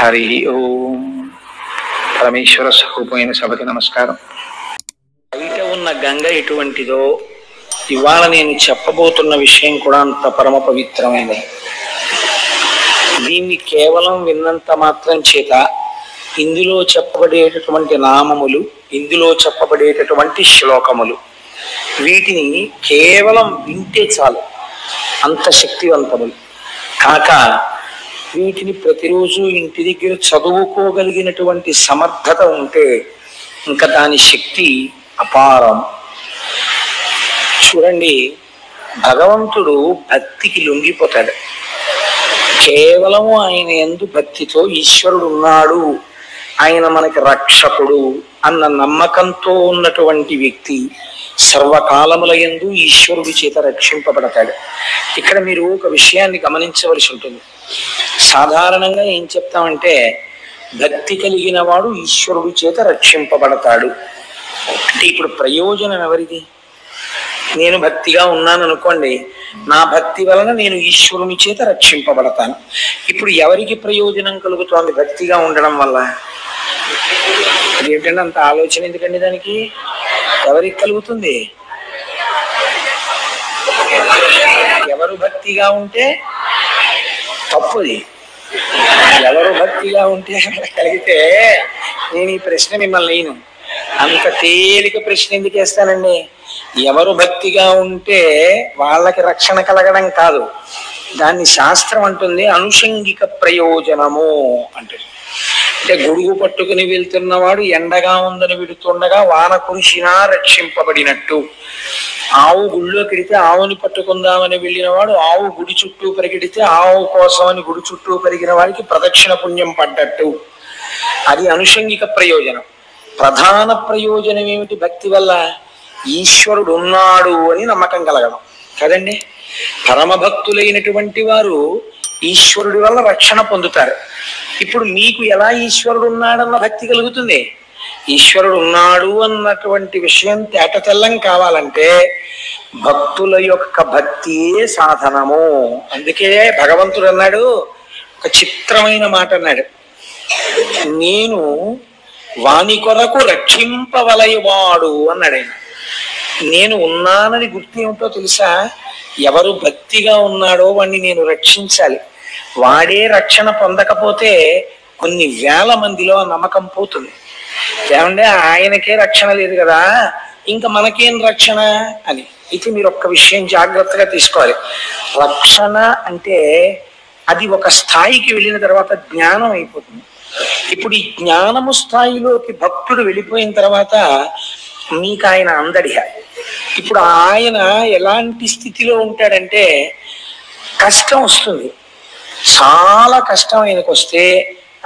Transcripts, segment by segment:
హరి ఓం. పరమేశ్వర స్వరూపమైన సభకి నమస్కారం. బయట ఉన్న గంగ ఎటువంటిదో ఇవాళ నేను చెప్పబోతున్న విషయం కూడా అంత పరమ పవిత్రమైనది. దీన్ని కేవలం విన్నంత మాత్రం చేత ఇందులో చెప్పబడేటటువంటి నామములు, ఇందులో చెప్పబడేటటువంటి శ్లోకములు, వీటిని కేవలం వింటే చాలు, అంత శక్తివంతములు కాక వీటిని ప్రతిరోజు ఇంటి దగ్గర చదువుకోగలిగినటువంటి సమర్థత ఉంటే ఇంకా దాని శక్తి అపారం. చూడండి, భగవంతుడు భక్తికి లొంగిపోతాడు. కేవలము ఆయన యందు భక్తితో ఈశ్వరుడు ఉన్నాడు, ఆయన మనకి రక్షకుడు అన్న నమ్మకంతో ఉన్నటువంటి వ్యక్తి సర్వకాలముల యందు ఈశ్వరుడి చేత రక్షింపబడతాడు. ఇక్కడ మీరు ఒక విషయాన్ని గమనించవలసి ఉంటుంది. సాధారణంగా ఏం చెప్తామంటే భక్తి కలిగిన వాడు ఈశ్వరుడి చేత రక్షింపబడతాడు అంటే ఇప్పుడు ప్రయోజనం ఎవరిది? నేను భక్తిగా ఉన్నాను అనుకోండి, నా భక్తి వలన నేను ఈశ్వరుని చేత రక్షింపబడతాను. ఇప్పుడు ఎవరికి ప్రయోజనం కలుగుతోంది భక్తిగా ఉండడం వల్ల? అదేంటంటే అంత ఆలోచన ఎందుకండి దానికి? ఎవరికి కలుగుతుంది? ఎవరు భక్తిగా ఉంటే తప్పుది, ఎవరు భక్తిగా ఉంటే కలిగితే. నేను ఈ ప్రశ్న మిమ్మల్ని నేను అంత తేలిక ప్రశ్న ఎందుకు వేస్తానండి? ఎవరు భక్తిగా ఉంటే వాళ్ళకి రక్షణ కలగడం కాదు, దాన్ని శాస్త్రం అంటుంది అనుషంగిక ప్రయోజనము అంటుంది. అంటే గొడుగు పట్టుకుని వెళ్తున్నవాడు ఎండగా ఉందని విడుతుండగా వాన కురిసినా రక్షింపబడినట్టు. ఆవు గుళ్ళో కెడితే ఆవుని పట్టుకుందామని వెళ్ళిన వాడు ఆవు గుడి చుట్టూ పరిగెడితే ఆవు కోసం అని గుడి చుట్టూ పరిగిన వాడికి ప్రదక్షిణ పుణ్యం పడ్డట్టు. అది అనుషంగిక ప్రయోజనం. ప్రధాన ప్రయోజనం ఏమిటి భక్తి వల్ల? ఈశ్వరుడు ఉన్నాడు అని నమ్మకం కలగడం కదండి. పరమభక్తులైనటువంటి వారు ఈశ్వరుడి వల్ల రక్షణ పొందుతారు. ఇప్పుడు మీకు ఎలా ఈశ్వరుడు ఉన్నాడన్న భక్తి కలుగుతుంది? ఈశ్వరుడు ఉన్నాడు అన్నటువంటి విషయం తేట తెల్లం కావాలంటే భక్తుల యొక్క భక్తియే సాధనము. అందుకే భగవంతుడు అన్నాడు, ఒక చిత్రమైన మాట అన్నాడు, నేను వాని కొరకు రక్షింపవలయవాడు అన్నాడు ఆయన. నేను ఉన్నానని గుర్తు ఏమిటో తెలుసా? ఎవరు భక్తిగా ఉన్నాడో వాడిని నేను రక్షించాలి. వాడే రక్షణ పొందకపోతే కొన్ని వేల మందిలో నమ్మకం పోతుంది. ఏమంటే ఆయనకే రక్షణ లేదు కదా, ఇంకా మనకేం రక్షణ అని. ఇది మీరు ఒక్క విషయం జాగ్రత్తగా తీసుకోవాలి. రక్షణ అంటే అది ఒక స్థాయికి వెళ్ళిన తర్వాత జ్ఞానం అయిపోతుంది. ఇప్పుడు ఈ జ్ఞానము స్థాయిలోకి భక్తుడు వెళ్ళిపోయిన తర్వాత మీకు ఆయన అందడిహ. ఇప్పుడు ఆయన ఎలాంటి స్థితిలో ఉంటాడంటే కష్టం వస్తుంది, చాలా కష్టం ఆయనకు వస్తే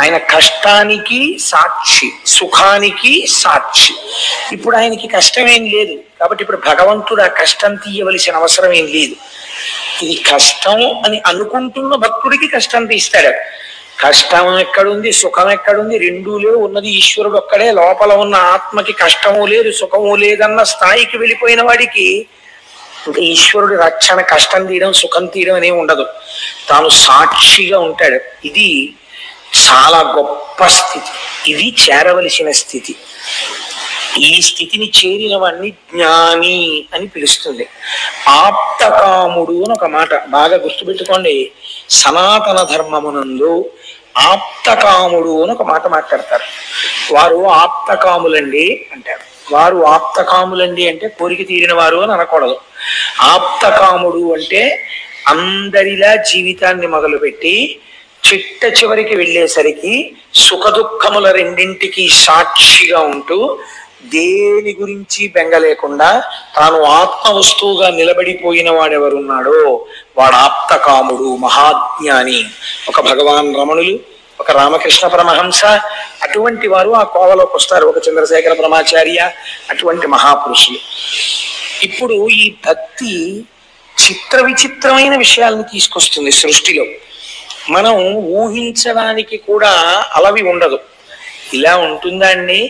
ఆయన కష్టానికి సాక్షి, సుఖానికి సాక్షి. ఇప్పుడు ఆయనకి కష్టమేం లేదు కాబట్టి ఇప్పుడు భగవంతుడు ఆ కష్టం తీయవలసిన అవసరం ఏం లేదు. ఇది కష్టం అని అనుకుంటున్న భక్తుడికి కష్టం తీస్తాడు. కష్టం ఎక్కడుంది, సుఖం ఎక్కడుంది? రెండూ లేవు, ఉన్నది ఈశ్వరుడు ఒక్కడే. లోపల ఉన్న ఆత్మకి కష్టము లేదు సుఖము లేదన్న స్థాయికి వెళ్ళిపోయిన వాడికి ఇంకా ఈశ్వరుడి రక్షణ, కష్టం తీయడం సుఖం తీయడం అనేవి ఉండదు, తాను సాక్షిగా ఉంటాడు. ఇది చాలా గొప్ప స్థితి, ఇది చేరవలసిన స్థితి. ఈ స్థితిని చేరిన వాడిని జ్ఞాని అని పిలుస్తుంది. ఆప్తకాముడు అని ఒక మాట బాగా గుర్తుపెట్టుకోండి. సనాతన ధర్మమునందు ఆప్తకాముడు అని ఒక మాట మాట్లాడతారు. వారు ఆప్తకాములండి అంటారు. వారు ఆప్తకాములండి అంటే కోరిక తీరిన వారు అని అనకూడదు. ఆప్తకాముడు అంటే అందరిలా జీవితాన్ని మొదలుపెట్టి చిట్ట చివరికి వెళ్ళేసరికి సుఖ దుఃఖముల రెండింటికి సాక్షిగా ఉంటూ దేని గురించి బెంగ లేకుండా తాను ఆత్మ వస్తువుగా నిలబడిపోయిన వాడెవరున్నాడో వాడు ఆప్తకాముడు, మహాజ్ఞాని. ఒక భగవాన్ రమణులు, ఒక రామకృష్ణ పరమహంస, అటువంటి వారు ఆ కోవలోకి వస్తారు. ఒక చంద్రశేఖర బ్రహ్మచార్య, అటువంటి మహాపురుషులు. ఇప్పుడు ఈ భక్తి చిత్ర విచిత్రమైన విషయాలను తీసుకొస్తుంది సృష్టిలో. మనం ఊహించడానికి కూడా అలవి ఉండదు. ఇలా ఉంటుందా అండి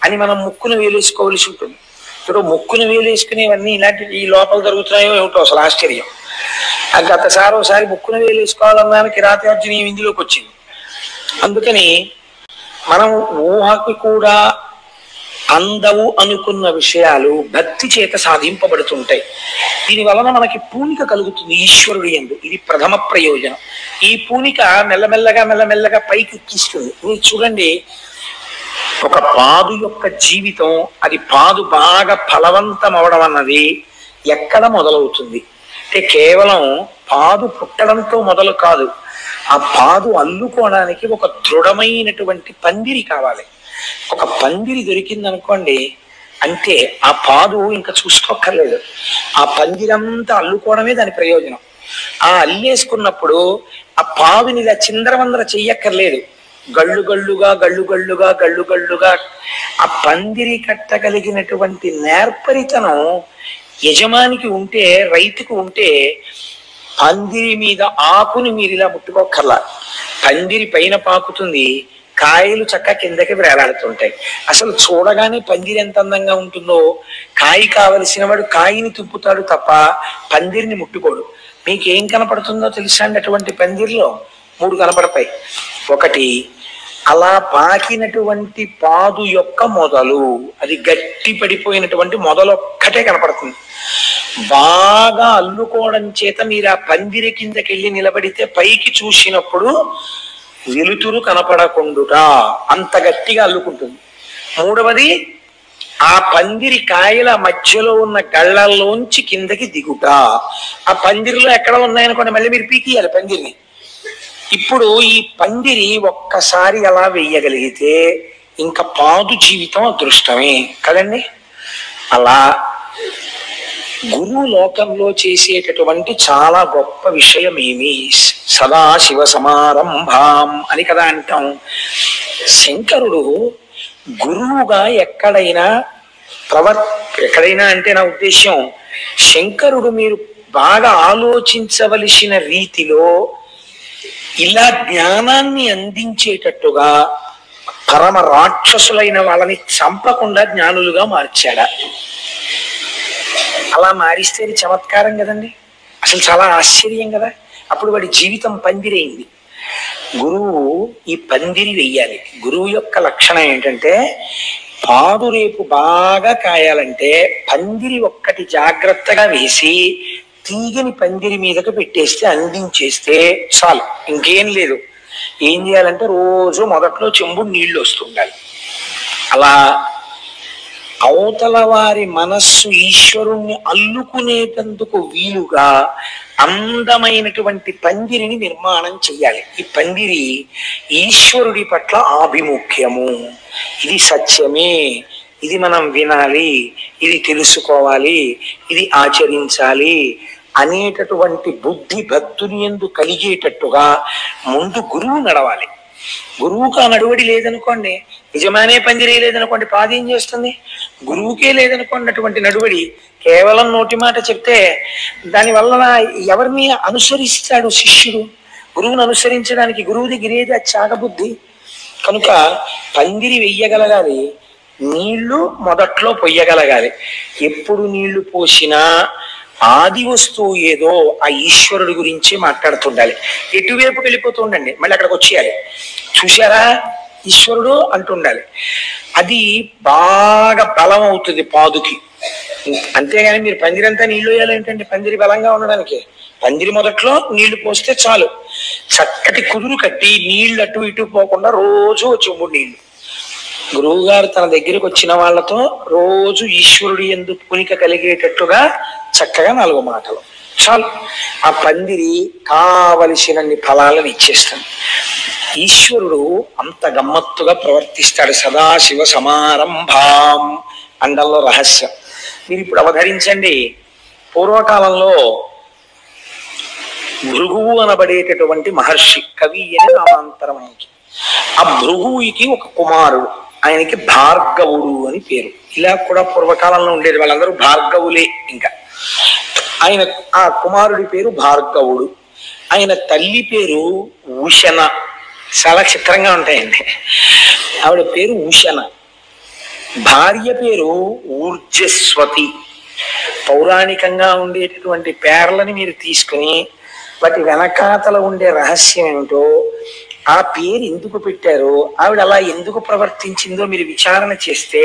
అని మనం ముక్కును వేలేసుకోవలసి ఉంటుంది. ఇప్పుడు ముక్కును వేలేసుకునేవన్నీ ఇలాంటి ఈ లోపల జరుగుతున్నాయో ఏమిటో అసలు ఆశ్చర్యం. గతసారి ఒకసారి ముక్కును వేలేసుకోవాలన్నాను, కిరాతార్జునీయం ఇందులోకి వచ్చింది. అందుకని మనం ఊహకి కూడా అందవు అనుకున్న విషయాలు భక్తి చేత సాధింపబడుతుంటాయి. దీని వలన మనకి పూనిక కలుగుతుంది ఈశ్వరుడు యందు. ఇది ప్రథమ ప్రయోజనం. ఈ పూనిక మెల్లమెల్లగా పైకి ఎక్కిస్తుంది. మీరు చూడండి, ఒక పాదు యొక్క జీవితం, అది పాదు బాగా ఫలవంతం అవడం అన్నది ఎక్కడ మొదలవుతుంది అంటే కేవలం పాదు పుట్టడంతో మొదలు కాదు. ఆ పాదు అల్లుకోవడానికి ఒక దృఢమైనటువంటి పందిరి కావాలి. ఒక పందిరి దొరికిందనుకోండి అంటే ఆ పాదు ఇంకా చూసుకోక్కర్లేదు. ఆ పందిరంతా అల్లుకోవడమే దాని ప్రయోజనం. ఆ అల్లేసుకున్నప్పుడు ఆ పాదుని ఇలా చిందరవందర చెయ్యక్కర్లేదు. గళ్ళుగా ఆ పందిరి కట్టగలిగినటువంటి నేర్పరితనం యజమానికి ఉంటే, రైతుకు ఉంటే, పందిరి మీద ఆకుని మీరు ఇలా ముట్టుకోకర్లా. పందిరి పైన పాకుతుంది, కాయలు చక్క కిందకి వేలాడుతుంటాయి. అసలు చూడగానే పందిరి ఎంత అందంగా ఉంటుందో, కాయ కావలసిన వాడు కాయని తుప్పుతాడు తప్ప పందిరిని ముట్టుకోడు. మీకేం కనపడుతుందో తెలుసా అండి? అటువంటి పందిరిలో 3 కనపడతాయి. ఒకటి, అలా పాకినటువంటి పాదు యొక్క మొదలు, అది గట్టి పడిపోయినటువంటి మొదలొక్కటే కనపడుతుంది. బాగా అల్లుకోవడం చేత మీరు ఆ పందిరి కిందకెళ్ళి నిలబడితే పైకి చూసినప్పుడు వెలుతురు కనపడకుండా అంత గట్టిగా అల్లుకుంటుంది. మూడవది, ఆ పందిరి కాయల మధ్యలో ఉన్న గళ్ళల్లోంచి కిందకి దిగుట. ఆ పందిరిలో ఎక్కడ ఉన్నాయనుకోండి మళ్ళీ మీరు పీకియాలి పందిరిని. ఇప్పుడు ఈ పందిరి ఒక్కసారి అలా వెయ్యగలిగితే ఇంకా పాదు జీవితం అదృష్టమే కదండి. అలా గురువు లోకంలో చేసేటటువంటి చాలా గొప్ప విషయం ఏమి, సదాశివ సమారంభాం అని కదా అంటాం. శంకరుడు గురువుగా ఎక్కడైనా ఎక్కడైనా అంటే నా ఉద్దేశం, శంకరుడు మీరు బాగా ఆలోచించవలసిన రీతిలో ఇలా జ్ఞానాన్ని అందించేటట్టుగా పరమ రాక్షసులైన వాళ్ళని చంపకుండా జ్ఞానులుగా మార్చాడా? అలా మారిస్తే చమత్కారం కదండి. అసలు చాలా ఆశ్చర్యం కదా. అప్పుడు వాడి జీవితం పందిరైంది. గురువు ఈ పందిరి వెయ్యాలి. గురువు యొక్క లక్షణం ఏంటంటే, పాదు రేపు బాగా కాయాలంటే పందిరి ఒక్కటి జాగ్రత్తగా వేసి తీగని పందిరి మీదకు పెట్టేస్తే, అందించేస్తే చాలు, ఇంకేం లేదు. ఏం చేయాలంటే రోజు మొదట్లో చెంబు నీళ్లు వస్తుండాలి. అలా అవతల వారి మనస్సు ఈశ్వరుణ్ణి అల్లుకునేటందుకు వీలుగా అందమైనటువంటి పందిరిని నిర్మాణం చెయ్యాలి. ఈ పందిరి ఈశ్వరుడి పట్ల ఆభిముఖ్యము, ఇది సత్యమే, ఇది మనం వినాలి, ఇది తెలుసుకోవాలి, ఇది ఆచరించాలి అనేటటువంటి బుద్ధి భక్తుని యందు కలిగేటట్టుగా ముందు గురువు నడవాలి. గురువుకు ఆ నడువడి లేదనుకోండి, నిజమానే పందిరే లేదనుకోండి, పాది ఏం చేస్తుంది? గురువుకే లేదనుకోండి అటువంటి నడువడి. కేవలం నోటి మాట చెప్తే దానివల్ల ఎవరిని అనుసరిస్తాడు శిష్యుడు? గురువును అనుసరించడానికి గురువు దగ్గర ఏది చాగబుద్ధి. కనుక పందిరి వెయ్యగలగాలి, నీళ్లు మొదట్లో పొయ్యగలగాలి. ఎప్పుడు నీళ్లు పోసినా ఆది వస్తువు ఏదో ఆ ఈశ్వరుడి గురించి మాట్లాడుతుండాలి. ఎటువైపు వెళ్ళిపోతూ ఉండండి, మళ్ళీ అక్కడికి వచ్చేయాలి. చూశారా ఈశ్వరుడు అంటుండాలి. అది బాగా బలం అవుతుంది పాదుకి. అంతేగాని మీరు పందిరంతా నీళ్లు వేయాలంటే పందిరి బలంగా ఉండడానికి పందిరి మొదట్లో నీళ్లు పోస్తే చాలు. చక్కటి కుదురు కట్టి నీళ్లు అటు ఇటు పోకుండా రోజు చెంబుడు నీళ్లు. గురువు గారు తన దగ్గరికి వచ్చిన వాళ్ళతో రోజు ఈశ్వరుడి యందు పూనిక కలిగేటట్టుగా చక్కగా 4 మాటలు చాలు. ఆ పందిరి కావలసినన్ని ఫలాలను ఇచ్చేస్తుంది. ఈశ్వరుడు అంత గమ్మత్తుగా ప్రవర్తిస్తాడు. సదాశివ సమారంభాం అండంలో రహస్యం. మీరు ఇప్పుడు అవధరించండి. పూర్వకాలంలో భృగువు అనబడేటటువంటి మహర్షి, కవి అని నామాంతరం ఆయనకి. ఆ భృగువుకి ఒక కుమారుడు, ఆయనకి భార్గవుడు అని పేరు. ఇలా కూడా పూర్వకాలంలో ఉండేది, వాళ్ళందరూ భార్గవులే. ఇంకా ఆయన ఆ కుమారుడి పేరు భార్గవుడు. ఆయన తల్లి పేరు ఉషన. చాలా చిత్రంగా ఉంటాయండి. ఆవిడ పేరు ఉషన. భార్య పేరు ఊర్జస్వతి. పౌరాణికంగా ఉండేటటువంటి పేర్లని మీరు తీసుకుని వాటి వెనకాతల ఉండే రహస్యం ఏమిటో ఆ పేరు ఎందుకు పెట్టారో, ఆవిడ అలా ఎందుకు ప్రవర్తించిందో మీరు విచారణ చేస్తే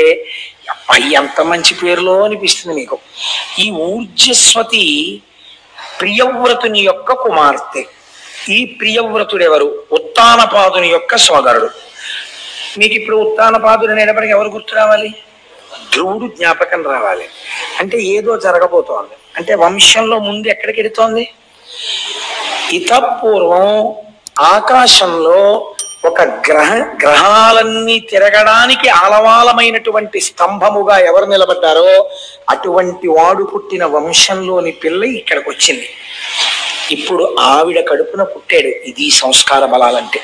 అబ్బాయి ఎంత మంచి పేరులో అనిపిస్తుంది మీకు. ఈ ఊర్జస్వతి ప్రియవ్రతుని యొక్క కుమార్తె. ఈ ప్రియవ్రతుడెవరు? ఉత్తానపాదుని యొక్క సోదరుడు. మీకు ఇప్పుడు ఉత్తానపాదుడు అనేటప్పటికి ఎవరు గుర్తు రావాలి? ధ్రువుడు జ్ఞాపకం రావాలి. అంటే ఏదో జరగబోతోంది. అంటే వంశంలో ముందు ఎక్కడికి వెళుతోంది? ఇతపూర్వం ఆకాశంలో ఒక గ్రహాలన్నీ తిరగడానికి ఆలవాలమైనటువంటి స్తంభముగా ఎవరు నిలబడ్డారో అటువంటి వాడు పుట్టిన వంశంలోని పిల్ల ఇక్కడికి వచ్చింది. ఇప్పుడు ఆవిడ కడుపున పుట్టాడు. ఇది సంస్కార బలాలంటే.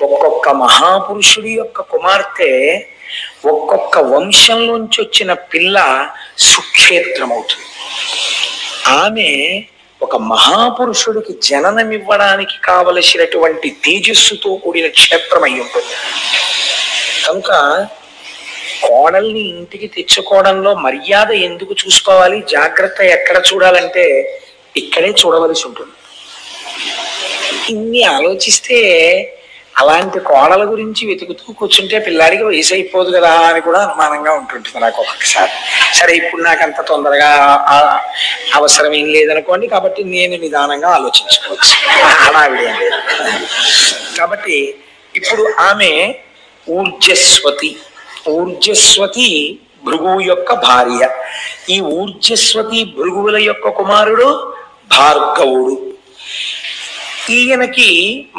ఒక్కొక్క మహాపురుషుడి యొక్క కుమార్తె, ఒక్కొక్క వంశంలోంచి వచ్చిన పిల్ల సుక్షేత్రమవుతుంది. ఆమె ఒక మహాపురుషుడికి జననమివ్వడానికి కావలసినటువంటి తేజస్సుతో కూడిన క్షేత్రం అయి ఉంటుంది. కనుక కోడల్ని ఇంటికి తెచ్చుకోవడంలో మర్యాద ఎందుకు చూసుకోవాలి, జాగ్రత్త ఎక్కడ చూడాలంటే ఇక్కడే చూడవలసి ఉంటుంది. ఇన్ని ఆలోచిస్తే అలాంటి కోడల గురించి వెతుకుతూ కూర్చుంటే పిల్లాడికి వయసు అయిపోదు కదా అని కూడా అనుమానంగా ఉంటుంటుంది నాకు ఒక్కొక్కసారి. సరే, ఇప్పుడు నాకు అంత తొందరగా అవసరం ఏం లేదనుకోండి, కాబట్టి నేను నిదానంగా ఆలోచించుకోవచ్చు, హడావిడి ఏం లేదు. కాబట్టి ఇప్పుడు ఆమె ఊర్జస్వతి. ఊర్జస్వతి భృగువు యొక్క భార్య. ఈ ఊర్జస్వతి భృగువుల యొక్క కుమారుడు భార్గవుడు. ఈయనకి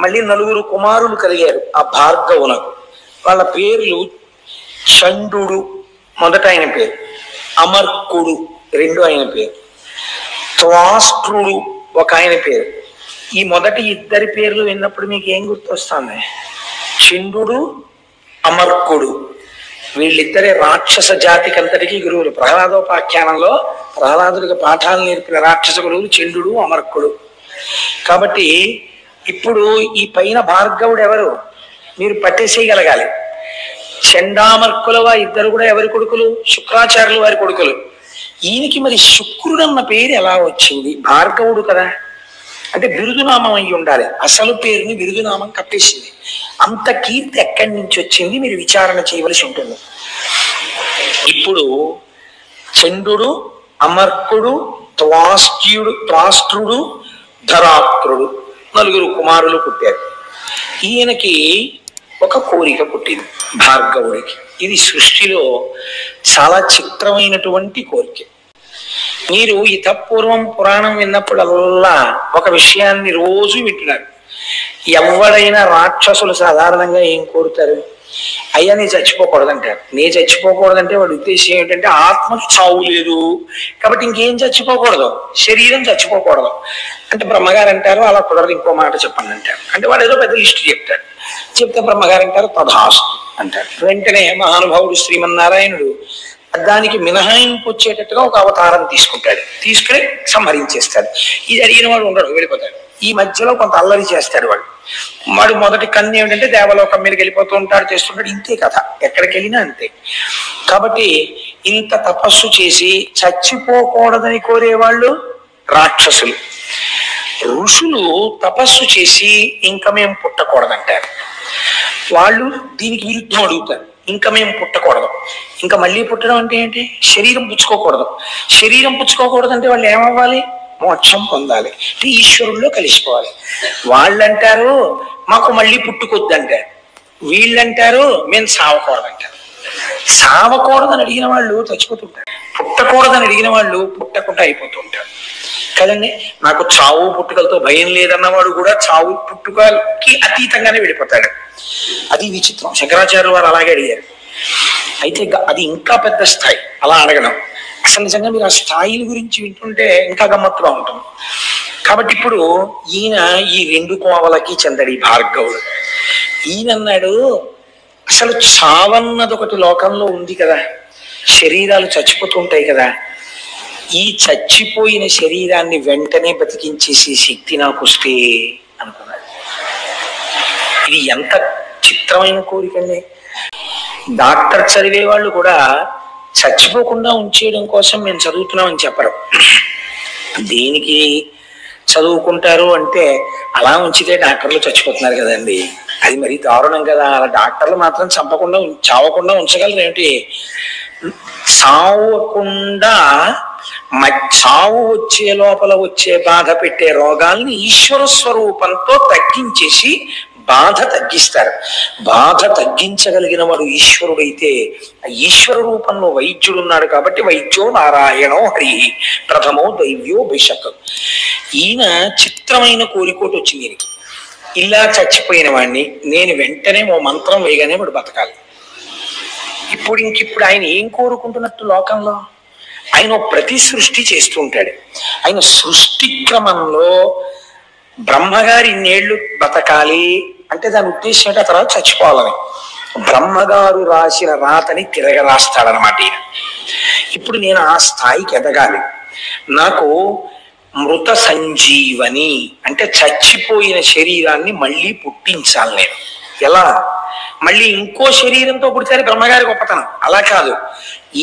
మళ్ళీ 4 కుమారులు కలిగారు ఆ భార్గవునకు. వాళ్ళ పేర్లు చండు మొదట ఆయన పేరు, అమర్కుడు రెండో ఆయన పేరు, త్వాష్ట్రుడు ఒక ఆయన పేరు. ఈ మొదటి ఇద్దరి పేర్లు విన్నప్పుడు మీకు ఏం గుర్తొస్తుంది? చండు, అమర్కుడు. వీళ్ళిద్దరే రాక్షస జాతికి అంతటికీ గురువులు. ప్రహ్లాదోపాఖ్యానంలో ప్రహ్లాదుడికి పాఠాలు నేర్పిన రాక్షస గురువులు చండు, అమర్కుడు. కాబట్టి ఇప్పుడు ఈ పైన భార్గవుడు ఎవరు మీరు పట్టేసేయగలగాలి. చండామర్కుల ఇద్దరు కూడా ఎవరి కొడుకులు? శుక్రాచార్యులు వారి కొడుకులు. ఈయనకి మరి శుక్రుడు అన్న పేరు ఎలా వచ్చింది? భార్గవుడు కదా, అంటే బిరుదునామం అయి ఉండాలి. అసలు పేరుని బిరుదునామం కప్పేసింది. అంత కీర్తి ఎక్కడి నుంచి వచ్చింది మీరు విచారణ చేయవలసి ఉంటుంది. ఇప్పుడు చండు, అమర్కుడు, త్వాష్ట్రుడు, ధరాత్రుడు 4 కుమారులు పుట్టారు. ఈయనకి ఒక కోరిక పుట్టింది భార్గవుడికి. ఇది సృష్టిలో చాలా చిత్రమైనటువంటి కోరిక. మీరు ఇతపూర్వం పురాణం విన్నప్పుడల్లా ఒక విషయాన్ని రోజు వింటున్నారు. ఎవరైనా రాక్షసులు సాధారణంగా ఏం కోరుతారు? అయ్యా నీ చచ్చిపోకూడదంటారు. నీ చచ్చిపోకూడదంటే వాడి ఉద్దేశం ఏంటంటే ఆత్మకి చావు లేదు కాబట్టి ఇంకేం చచ్చిపోకూడదు, శరీరం చచ్చిపోకూడదు అంటే బ్రహ్మగారు అంటారు అలా కుదరదు, ఇంకో మాట చెప్పండి అంటారు. అంటే వాడు ఏదో పెద్ద లిస్టు చెప్తాడు. చెప్తే బ్రహ్మగారు అంటారు తథాస్తు అంటారు. వెంటనే మహానుభావుడు శ్రీమన్నారాయణుడు దానికి మినహాయింపు వచ్చేటట్టుగా ఒక అవతారం తీసుకుంటాడు. తీసుకుని సంహరించేస్తాడు. ఇది అడిగిన వాడు ఉండడు, వెళ్ళిపోతాడు. ఈ మధ్యలో కొంత అల్లరి చేస్తాడు వాడు. మొదటి కన్ను ఏమిటంటే దేవలోకం మీదకి వెళ్ళిపోతూ ఉంటాడు, చేస్తుంటాడు. ఇంతే కథ, ఎక్కడికి వెళ్ళినా అంతే. కాబట్టి ఇంత తపస్సు చేసి చచ్చిపోకూడదని కోరేవాళ్ళు రాక్షసులు. ఋషులు తపస్సు చేసి ఇంకా మేము పుట్టకూడదంటారు. వాళ్ళు దీనికి విరుద్ధం అడుగుతారు, ఇంకా మేము పుట్టకూడదు. ఇంకా మళ్ళీ పుట్టడం అంటే ఏంటి? శరీరం పుచ్చుకోకూడదు. శరీరం పుచ్చుకోకూడదు అంటే వాళ్ళు ఏమవ్వాలి? మోక్షం పొందాలి, ఈశ్వరుల్లో కలిసిపోవాలి. వాళ్ళంటారు మాకు మళ్ళీ పుట్టుకొద్దంటారు. వీళ్ళంటారు మేము సావకూడదంటారు. సావకూడదని అడిగిన వాళ్ళు చచ్చిపోతుంటారు, పుట్టకూడదని అడిగిన వాళ్ళు పుట్టకుండా అయిపోతుంటారు కదండి. నాకు చావు పుట్టుకలతో భయం లేదన్నవాడు కూడా చావు పుట్టుకకి అతీతంగానే వెళ్ళిపోతాడు. అది విచిత్రం. శంకరాచార్యులు వారు అలాగే అడిగారు. అయితే అది ఇంకా పెద్ద స్థాయి అలా అడగడం. అసలు నిజంగా మీరు ఆ స్థాయిల గురించి వింటుంటే ఇంకా గమ్మత్తుగా ఉంటుంది. కాబట్టి ఇప్పుడు ఈయన ఈ 2 కోవలకి చెందడి భార్గవుడు. ఈయన అన్నాడు అసలు చావన్నది ఒకటి లోకంలో ఉంది కదా, శరీరాలు చచ్చిపోతుంటాయి కదా, ఈ చచ్చిపోయిన శరీరాన్ని వెంటనే బతికించేసే శక్తి నాకు వస్తే అనుకున్నాడు. ఇది ఎంత చిత్రమైన కోరికండి. డాక్టర్ చదివే వాళ్ళు కూడా చచ్చిపోకుండా ఉంచేయడం కోసం మేము చదువుతున్నామని చెప్పరు. దేనికి చదువుకుంటారు అంటే అలా ఉంచితే డాక్టర్లు చచ్చిపోతున్నారు కదండి, అది మరీ దారుణం కదా. అలా డాక్టర్లు మాత్రం చంపకుండా చావకుండా ఉంచగలరు ఏమిటి? చావకుండా చావు వచ్చే లోపల వచ్చే బాధ పెట్టే రోగాల్ని ఈశ్వర స్వరూపంతో తగ్గించేసి బాధ తగ్గిస్తారు. బాధ తగ్గించగలిగిన వాడు ఈశ్వరుడైతే ఆ ఈశ్వర రూపంలో వైద్యుడు ఉన్నాడు కాబట్టి వైద్యో నారాయణో హరి ప్రథమో దైవ్యో బిషక్. ఈయన చిత్రమైన కోరికోటి వచ్చింది ఈయనకి. ఇలా చచ్చిపోయిన వాడిని నేను వెంటనే ఓ మంత్రం వేయగానే వాడు బతకాలి. ఇప్పుడు ఆయన ఏం కోరుకుంటున్నట్టు లోకంలో? ఆయన ప్రతి సృష్టి చేస్తూ ఉంటాడు. ఆయన సృష్టి క్రమంలో బ్రహ్మగారి ఇన్నేళ్లు బతకాలి అంటే దాని ఉద్దేశం ఏంటి? ఆ తర్వాత చచ్చిపోవాలని బ్రహ్మగారు రాసిన రాతని తిరగరాస్తాడనమాట ఈయన. ఇప్పుడు నేను ఆ స్థాయికి ఎదగాలి. నాకు మృత సంజీవని అంటే చచ్చిపోయిన శరీరాన్ని మళ్ళీ పుట్టించాలి. నేను ఎలా? మళ్ళీ ఇంకో శరీరంతో పుడితే బ్రహ్మగారి గొప్పతనం. అలా కాదు,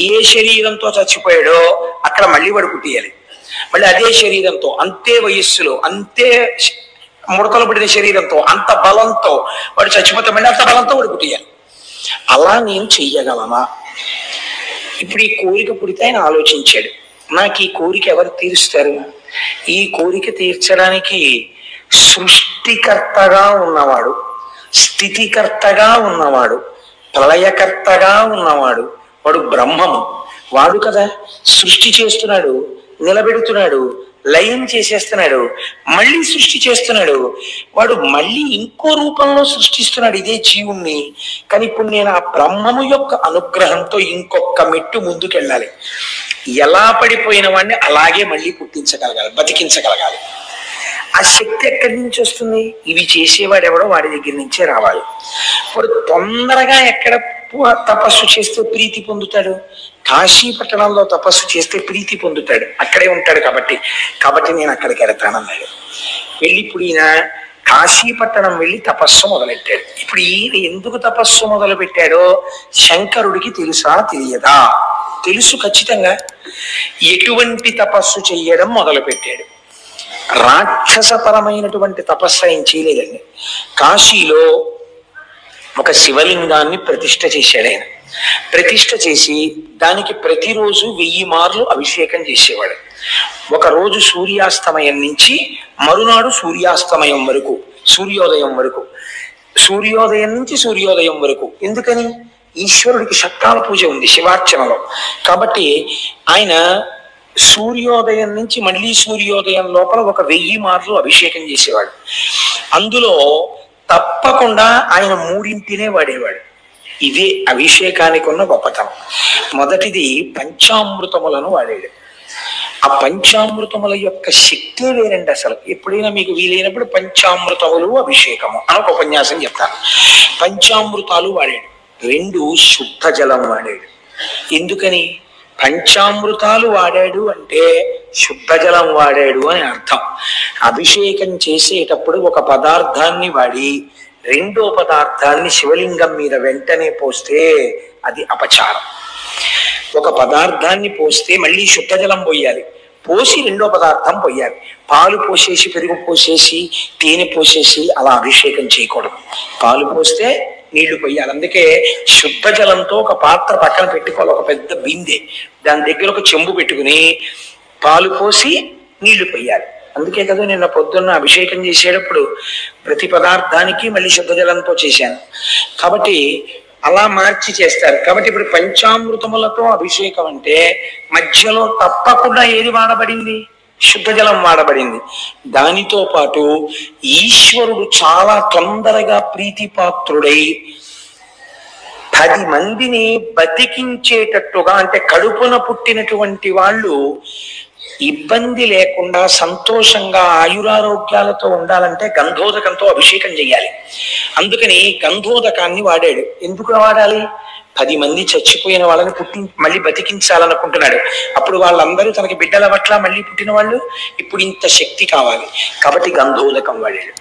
ఏ శరీరంతో చచ్చిపోయాడో అక్కడ మళ్ళీ వాడు పుట్టియాలి. మళ్ళీ అదే శరీరంతో, అంతే వయస్సులో, అంతే ముడతలు పడిన శరీరంతో, అంత బలంతో వాడు చచ్చిపోతే మళ్ళీ అంత బలంతో వాడు పుట్టియాలి. అలా నేను చెయ్యగలమా? ఇప్పుడు ఈ కోరిక పుడితే ఆయన ఆలోచించాడు, నాకు ఈ కోరిక ఎవరు తీరుస్తారు? ఈ కోరిక తీర్చడానికి సృష్టికర్తగా ఉన్నవాడు, స్థితికర్తగా ఉన్నవాడు, ప్రళయకర్తగా ఉన్నవాడు వాడు బ్రహ్మము. వాడు కదా సృష్టి చేస్తున్నాడు, నిలబెడుతున్నాడు, లయం చేసేస్తున్నాడు, మళ్ళీ సృష్టి చేస్తున్నాడు. వాడు మళ్ళీ ఇంకో రూపంలో సృష్టిస్తున్నాడు ఇదే జీవుణ్ణి. కానీ ఇప్పుడు నేను ఆ బ్రహ్మము యొక్క అనుగ్రహంతో ఇంకొక మెట్టు ముందుకెళ్ళాలి. ఎలా పడిపోయిన వాడిని అలాగే మళ్ళీ పుట్టించగలగాలి, బతికించగలగాలి. ఆ శక్తి ఎక్కడి నుంచి వస్తుంది? ఇవి చేసేవాడు ఎవడో వాడి దగ్గర నుంచే రావాలి. వాడు తొందరగా ఎక్కడ తపస్సు చేస్తే ప్రీతి పొందుతాడు? కాశీ పట్టణంలో తపస్సు చేస్తే ప్రీతి పొందుతాడు, అక్కడే ఉంటాడు కాబట్టి నేను అక్కడికి వెళ్తానన్నాడు. వెళ్ళి ఇప్పుడు ఈయన కాశీ పట్టణం వెళ్ళి తపస్సు మొదలెట్టాడు. ఇప్పుడు ఈయన ఎందుకు తపస్సు మొదలు పెట్టాడో శంకరుడికి తెలుసా తెలియదా? తెలుసు ఖచ్చితంగా. ఎటువంటి తపస్సు చెయ్యడం మొదలు పెట్టాడు? రాక్షసపరమైనటువంటి తపస్సు ఆయన చేయలేదండి. కాశీలో ఒక శివలింగాన్ని ప్రతిష్ఠ చేశాడు ఆయన. ప్రతిష్ఠ చేసి దానికి ప్రతిరోజు 1000 మార్లు అభిషేకం చేసేవాడు. ఒకరోజు సూర్యాస్తమయం నుంచి మరునాడు సూర్యాస్తమయం వరకు, సూర్యోదయం వరకు, సూర్యోదయం నుంచి సూర్యోదయం వరకు. ఎందుకని? ఈశ్వరుడికి షట్కాల పూజ ఉంది శివార్చనలో. కాబట్టి ఆయన సూర్యోదయం నుంచి మళ్ళీ సూర్యోదయం లోపల ఒక 1000 మార్లు అభిషేకం చేసేవాడు. అందులో తప్పకుండా ఆయన 3 వాడేవాడు. ఇదే అభిషేకానికి ఉన్న గొప్పతనం. మొదటిది పంచామృతములను వాడాడు. ఆ పంచామృతముల యొక్క శక్తే వేరండి అసలు. ఎప్పుడైనా మీకు వీలైనప్పుడు పంచామృతములు అభిషేకము అని ఒక ఉపన్యాసం చెప్తాను. పంచామృతాలు వాడాడు. 2 శుద్ధ జలం వాడాడు. ఎందుకని? పంచామృతాలు వాడాడు అంటే శుద్ధ జలం వాడాడు అని అర్థం. అభిషేకం చేసేటప్పుడు ఒక పదార్థాన్ని వాడి రెండో పదార్థాన్ని శివలింగం మీద వెంటనే పోస్తే అది అపచారం. ఒక పదార్థాన్ని పోస్తే మళ్ళీ శుద్ధ జలం పోయాలి, పోసి రెండో పదార్థం పోయాలి. పాలు పోసేసి, పెరుగు పోసేసి, తేనె పోసేసి అలా అభిషేకం చేయకూడదు. పాలు పోస్తే నీళ్లు పోయాలి. అందుకే శుద్ధ జలంతో ఒక పాత్ర పక్కన పెట్టుకోవాలి, ఒక పెద్ద బిందె, దాని దగ్గర ఒక చెంబు పెట్టుకుని పాలు పోసి నీళ్లు పోయాలి. అందుకే కదా నిన్న పొద్దున్న అభిషేకం చేసేటప్పుడు ప్రతి పదార్థానికి మళ్ళీ శుద్ధ జలంతో చేశాను. కాబట్టి అలా మార్చి చేస్తారు. కాబట్టి ఇప్పుడు పంచామృతములతో అభిషేకం అంటే మధ్యలో తప్పకుండా ఏది వాడబడింది? శుద్ధ జలం వాడబడింది. దానితో పాటు ఈశ్వరుడు చాలా తొందరగా ప్రీతిపాత్రుడై 10 మందిని బతికించేటట్టుగా, అంటే కడుపున పుట్టినటువంటి వాళ్ళు ఇబ్బంది లేకుండా సంతోషంగా ఆయురారోగ్యాలతో ఉండాలంటే గంధోదకంతో అభిషేకం చేయాలి. అందుకని గంధోదకాన్ని వాడాడు. ఎందుకు వాడాలి? 10 మంది చచ్చిపోయిన వాళ్ళని మళ్ళీ బతికించాలనుకుంటున్నాడు. అప్పుడు వాళ్ళందరూ తనకి బిడ్డల పట్ల మళ్ళీ పుట్టిన వాళ్ళు. ఇప్పుడు ఇంత శక్తి కావాలి కాబట్టి గంధోదకం వాడాడు.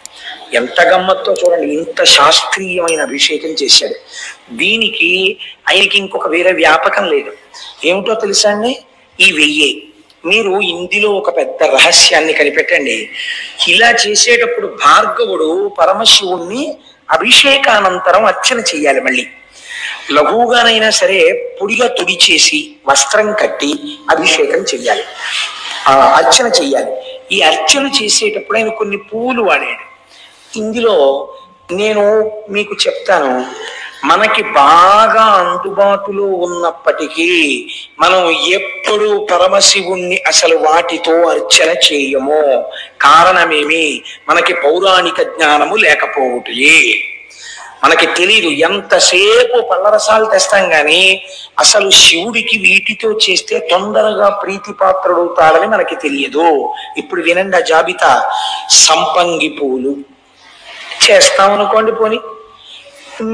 ఎంత గమ్మత్తో చూడండి, ఇంత శాస్త్రీయమైన అభిషేకం చేశాడు. దీనికి ఆయనకి ఇంకొక వేరే వ్యాపకం లేదు. ఏమిటో తెలుసా అండి? ఈ 1000 మీరు ఇందులో ఒక పెద్ద రహస్యాన్ని కనిపెట్టండి. ఇలా చేసేటప్పుడు భార్గవుడు పరమశివుణ్ణి అభిషేకానంతరం అర్చన చెయ్యాలి. మళ్ళీ లఘువుగానైనా సరే పొడిగా తుడిచేసి వస్త్రం కట్టి అభిషేకం చెయ్యాలి, అర్చన చెయ్యాలి. ఈ అర్చన చేసేటప్పుడు ఆయన కొన్ని పువ్వులు వాడాడు. ఇందులో నేను మీకు చెప్తాను, మనకి బాగా అందుబాటులో ఉన్నప్పటికీ మనం ఎప్పుడు పరమశివుణ్ణి అసలు వాటితో అర్చన చేయము. కారణమేమి? మనకి పౌరాణిక జ్ఞానము లేకపోవటే. మనకి తెలీదు. ఎంతసేపు పళ్ళరసాలు తెస్తాం కానీ అసలు శివుడికి వీటితో చేస్తే తొందరగా ప్రీతిపాత్రుడవుతాడని మనకి తెలియదు. ఇప్పుడు వినండి ఆ జాబితా. సంపంగి పూలు చేస్తాం అనుకోండి, పోని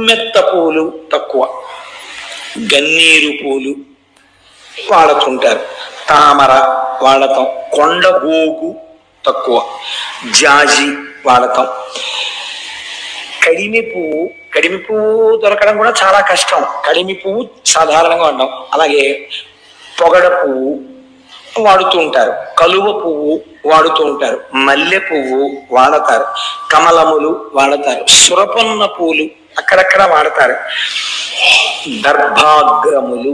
మెత్త పూలు తక్కువ, గన్నేరు పూలు వాడుతుంటారు, తామర వాడతాం, కొండ గోగు తక్కువ, జాజి వాడతాం, కడిమి పువ్వు దొరకడం కూడా చాలా కష్టం. కడిమి పువ్వు సాధారణంగా వాడడం. అలాగే పొగడ పువ్వు వాడుతూ ఉంటారు, కలువ పువ్వు వాడుతూ ఉంటారు, మల్లె పువ్వు వాడతారు, కమలములు వాడతారు, సురపొన్న పూలు అక్కడక్కడ వాడతారు, దర్భాగ్రములు.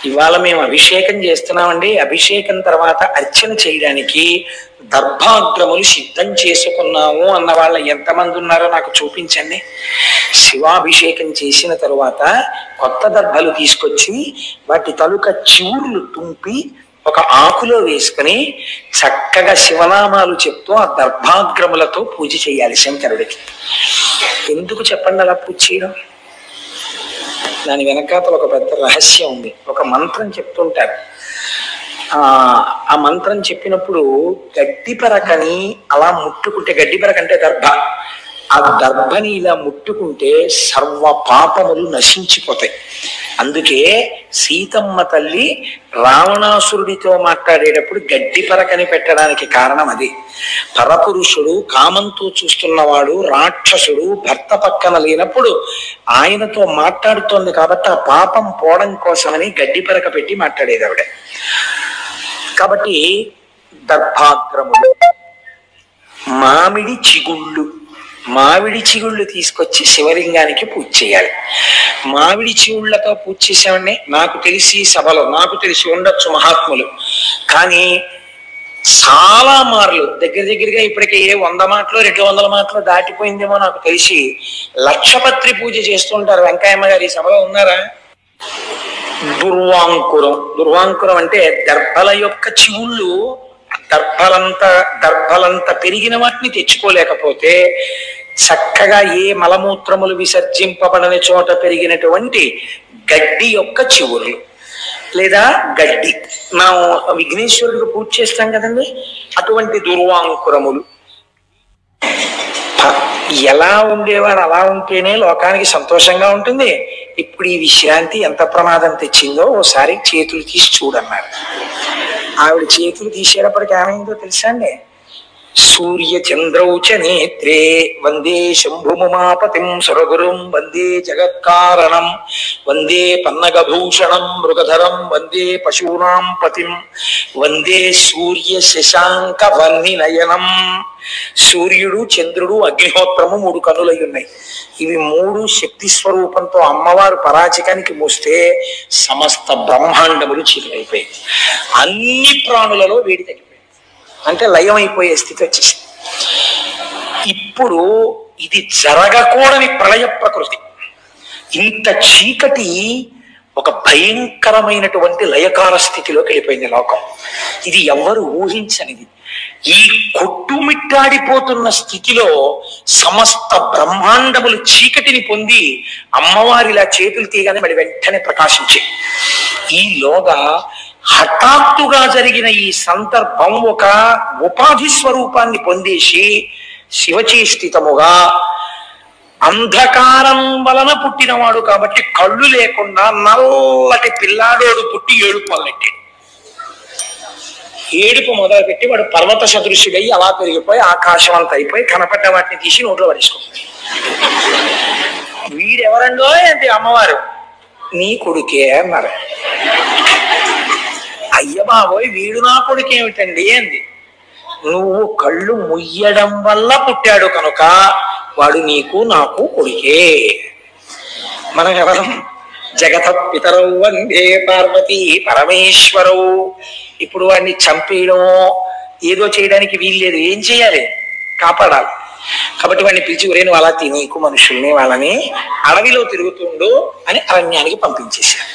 ఇవాళ మేము అభిషేకం చేస్తున్నామండి. అభిషేకం తర్వాత అర్చన చేయడానికి దర్భాగ్రములు సిద్ధం చేసుకున్నాము అన్న వాళ్ళ ఎంతమంది ఉన్నారో నాకు చూపించండి. శివాభిషేకం చేసిన తరువాత కొత్త దర్భలు తీసుకొచ్చి వాటి తలుక చివుర్లు తుంపి ఒక ఆకులో వేసుకుని చక్కగా శివనామాలు చెప్తూ ఆ దర్భాగ్రములతో పూజ చేయాలి శంకరుడికి. ఎందుకు చెప్పండి అలా పూజ చేయడం? దాని వెనకాతల ఒక పెద్ద రహస్యం ఉంది. ఒక మంత్రం చెప్తుంటారు. ఆ మంత్రం చెప్పినప్పుడు గడ్డిపరకని అలా ముట్టుకుంటే, గడ్డిపరక అంటే దర్భ, ఆ దర్భని ఇలా ముట్టుకుంటే సర్వ పాపములు నశించిపోతాయి. అందుకే సీతమ్మ తల్లి రావణాసురుడితో మాట్లాడేటప్పుడు గడ్డిపరకని పెట్టడానికి కారణం అది. పరపురుషుడు కామంతో చూస్తున్నవాడు, రాక్షసుడు భర్త పక్కన లేనప్పుడు ఆయనతో మాట్లాడుతోంది కాబట్టి ఆ పాపం పోవడం కోసమని గడ్డిపరక పెట్టి మాట్లాడేది ఆవిడ. కాబట్టి దర్భాగ్రములు, మామిడి చిగుళ్ళు తీసుకొచ్చి శివలింగానికి పూజ చేయాలి. మామిడి చిగుళ్లతో పూజ చేసామండి. నాకు తెలిసి సభలో, నాకు తెలిసి ఉండొచ్చు మహాత్ములు, కానీ చాలా మార్లు దగ్గరగా ఇప్పటికే 100 మాటలు 200 మాటలు దాటిపోయిందేమో నాకు తెలిసి లక్షపత్రి పూజ చేస్తుంటారు. వెంకయ్యమ్మ గారు ఈ సభలో ఉన్నారా? దుర్వాంకురం అంటే దర్భల యొక్క చివుళ్ళు దర్భలంత పెరిగిన వాటిని తెచ్చుకోలేకపోతే చక్కగా ఏ మలమూత్రములు విసర్జింపబడని చోట పెరిగినటువంటి గడ్డి యొక్క చివుర్లు లేదా గడ్డి, మనం విఘ్నేశ్వరుడికి పూజ చేస్తాం కదండి, అటువంటి దుర్వాంకురములు. ఎలా ఉండేవారు అలా ఉంటేనే లోకానికి సంతోషంగా ఉంటుంది. ఇప్పుడు ఈ విశ్రాంతి ఎంత ప్రమాదం తెచ్చిందో ఓసారి చేతులు తీసి చూడన్నారు. ఆవిడ చేతులు తీసేటప్పటికి ఏమైందో తెలుసా అండి? సూర్య చంద్రౌచ నేత్రే వందే శంభుముమాపతిం సురగురుం వందే జగత్కారణం వందే పన్నగభూషణం మృగధరం వందే పశూనాం పతిం వందే సూర్య శశాంక వన్ని నయనం. సూర్యుడు, చంద్రుడు, అగ్నిహోత్రము 3 కన్నులై ఉన్నాయి. ఇవి 3 శక్తి స్వరూపంతో అమ్మవారు పరాచికానికి మోస్తే సమస్త బ్రహ్మాండములు చీకటైపోయాయి. అన్ని ప్రాణులలో వేడి తగ్గిపోయింది, అంటే లయం అయిపోయే స్థితి వచ్చేసింది. ఇప్పుడు ఇది జరగకూడని ప్రళయ ప్రకృతి. ఇంత చీకటి ఒక భయంకరమైనటువంటి లయకార స్థితిలోకి వెళ్ళిపోయింది లోకం. ఇది ఎవరు ఊహించనిది. ఈ కొట్టుమిట్టాడిపోతున్న స్థితిలో సమస్త బ్రహ్మాండములు చీకటిని పొంది అమ్మవారిలా చేతులు తీయగానే మరి వెంటనే ప్రకాశించే. ఈలోగా హఠాత్తుగా జరిగిన ఈ సందర్భం ఒక ఉపాధి స్వరూపాన్ని పొందేసి శివచేష్టితముగా అంధకారం వలన పుట్టినవాడు కాబట్టి కళ్ళు లేకుండా నల్లటి పిల్లాడోడు పుట్టి ఏడుపు మొదలెట్టాడు. ఏడుపు మొదలుపెట్టి వాడు పర్వత సదృశుడై అలా పెరిగిపోయి ఆకాశవంత అయిపోయి కనపడ్డ వాటిని తీసి నోట్లో పడేసుకుంటాడు. వీడెవరండో ఏంటి? అమ్మవారు. నీ కొడుకే అన్నారు. అయ్య బాబోయ్ వీడు నా కొడుకేమిటండి అంది. నువ్వు కళ్ళు ముయ్యడం వల్ల పుట్టాడు కనుక వాడు నీకు నాకు కొడుకే. మనం ఎవరం? జగత పితరౌ వందే పార్వతీ పరమేశ్వరవు. ఇప్పుడు వాడిని చంపేయడమో ఏదో చేయడానికి వీల్లేదు. ఏం చేయాలి? కాపాడాలి. కాబట్టి వాడిని పిలిచి ఒరే నువ్వు అలా తినేకు మనుషుల్ని వాళ్ళని అడవిలో తిరుగుతుండు అని అరణ్యానికి పంపించేశారు.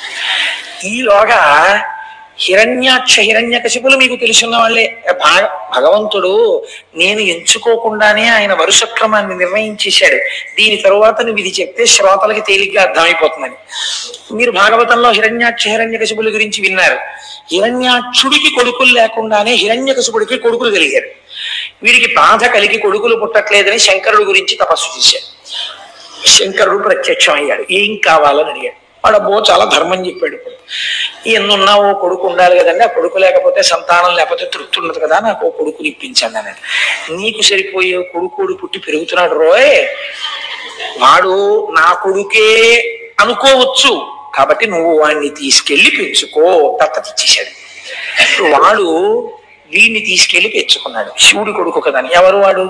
ఈలోగా హిరణ్యాక్ష హిరణ్యకశిపులు మీకు తెలుసున్న వాళ్ళే. భగవంతుడు నేను ఎంచుకోకుండానే ఆయన వరుసక్రమాన్ని నిర్ణయించేశాడు. దీని తరువాత నువ్వు ఇది చెప్తే శ్రోతలకి తేలిగ్గా అర్థమైపోతుందని. మీరు భాగవతంలో హిరణ్యాక్ష హిరణ్యకశిపుల గురించి విన్నారు. హిరణ్యాక్షుడికి కొడుకులు లేకుండానే హిరణ్యకశిపుడికి కొడుకులు కలిగారు. వీడికి బాధ కలిగి కొడుకులు పుట్టట్లేదని శంకరుడు గురించి తపస్సు చేశాడు. శంకరుడు ప్రత్యక్షం అయ్యాడు. ఏం కావాలని అడిగాడు. వాడబ్బో చాలా ధర్మం చెప్పాడు. ఎన్నున్నావో కొడుకు ఉండాలి కదండి, ఆ కొడుకు లేకపోతే సంతానం లేకపోతే తృప్తి ఉండదు కదా, నాకు ఓ కొడుకుని ఇప్పించండి అన్నాడు. నీకు సరిపోయే కొడుకుడు పుట్టి పెరుగుతున్నాడు రోయ్, వాడు నా కొడుకే అనుకోవచ్చు కాబట్టి నువ్వు వాడిని తీసుకెళ్లి పెంచుకో. దత్తత ఇచ్చేశాడు. వాడు వీడిని తీసుకెళ్లి పెంచుకున్నాడు. శివుడి కొడుకు కదా. ఎవరు వాడు?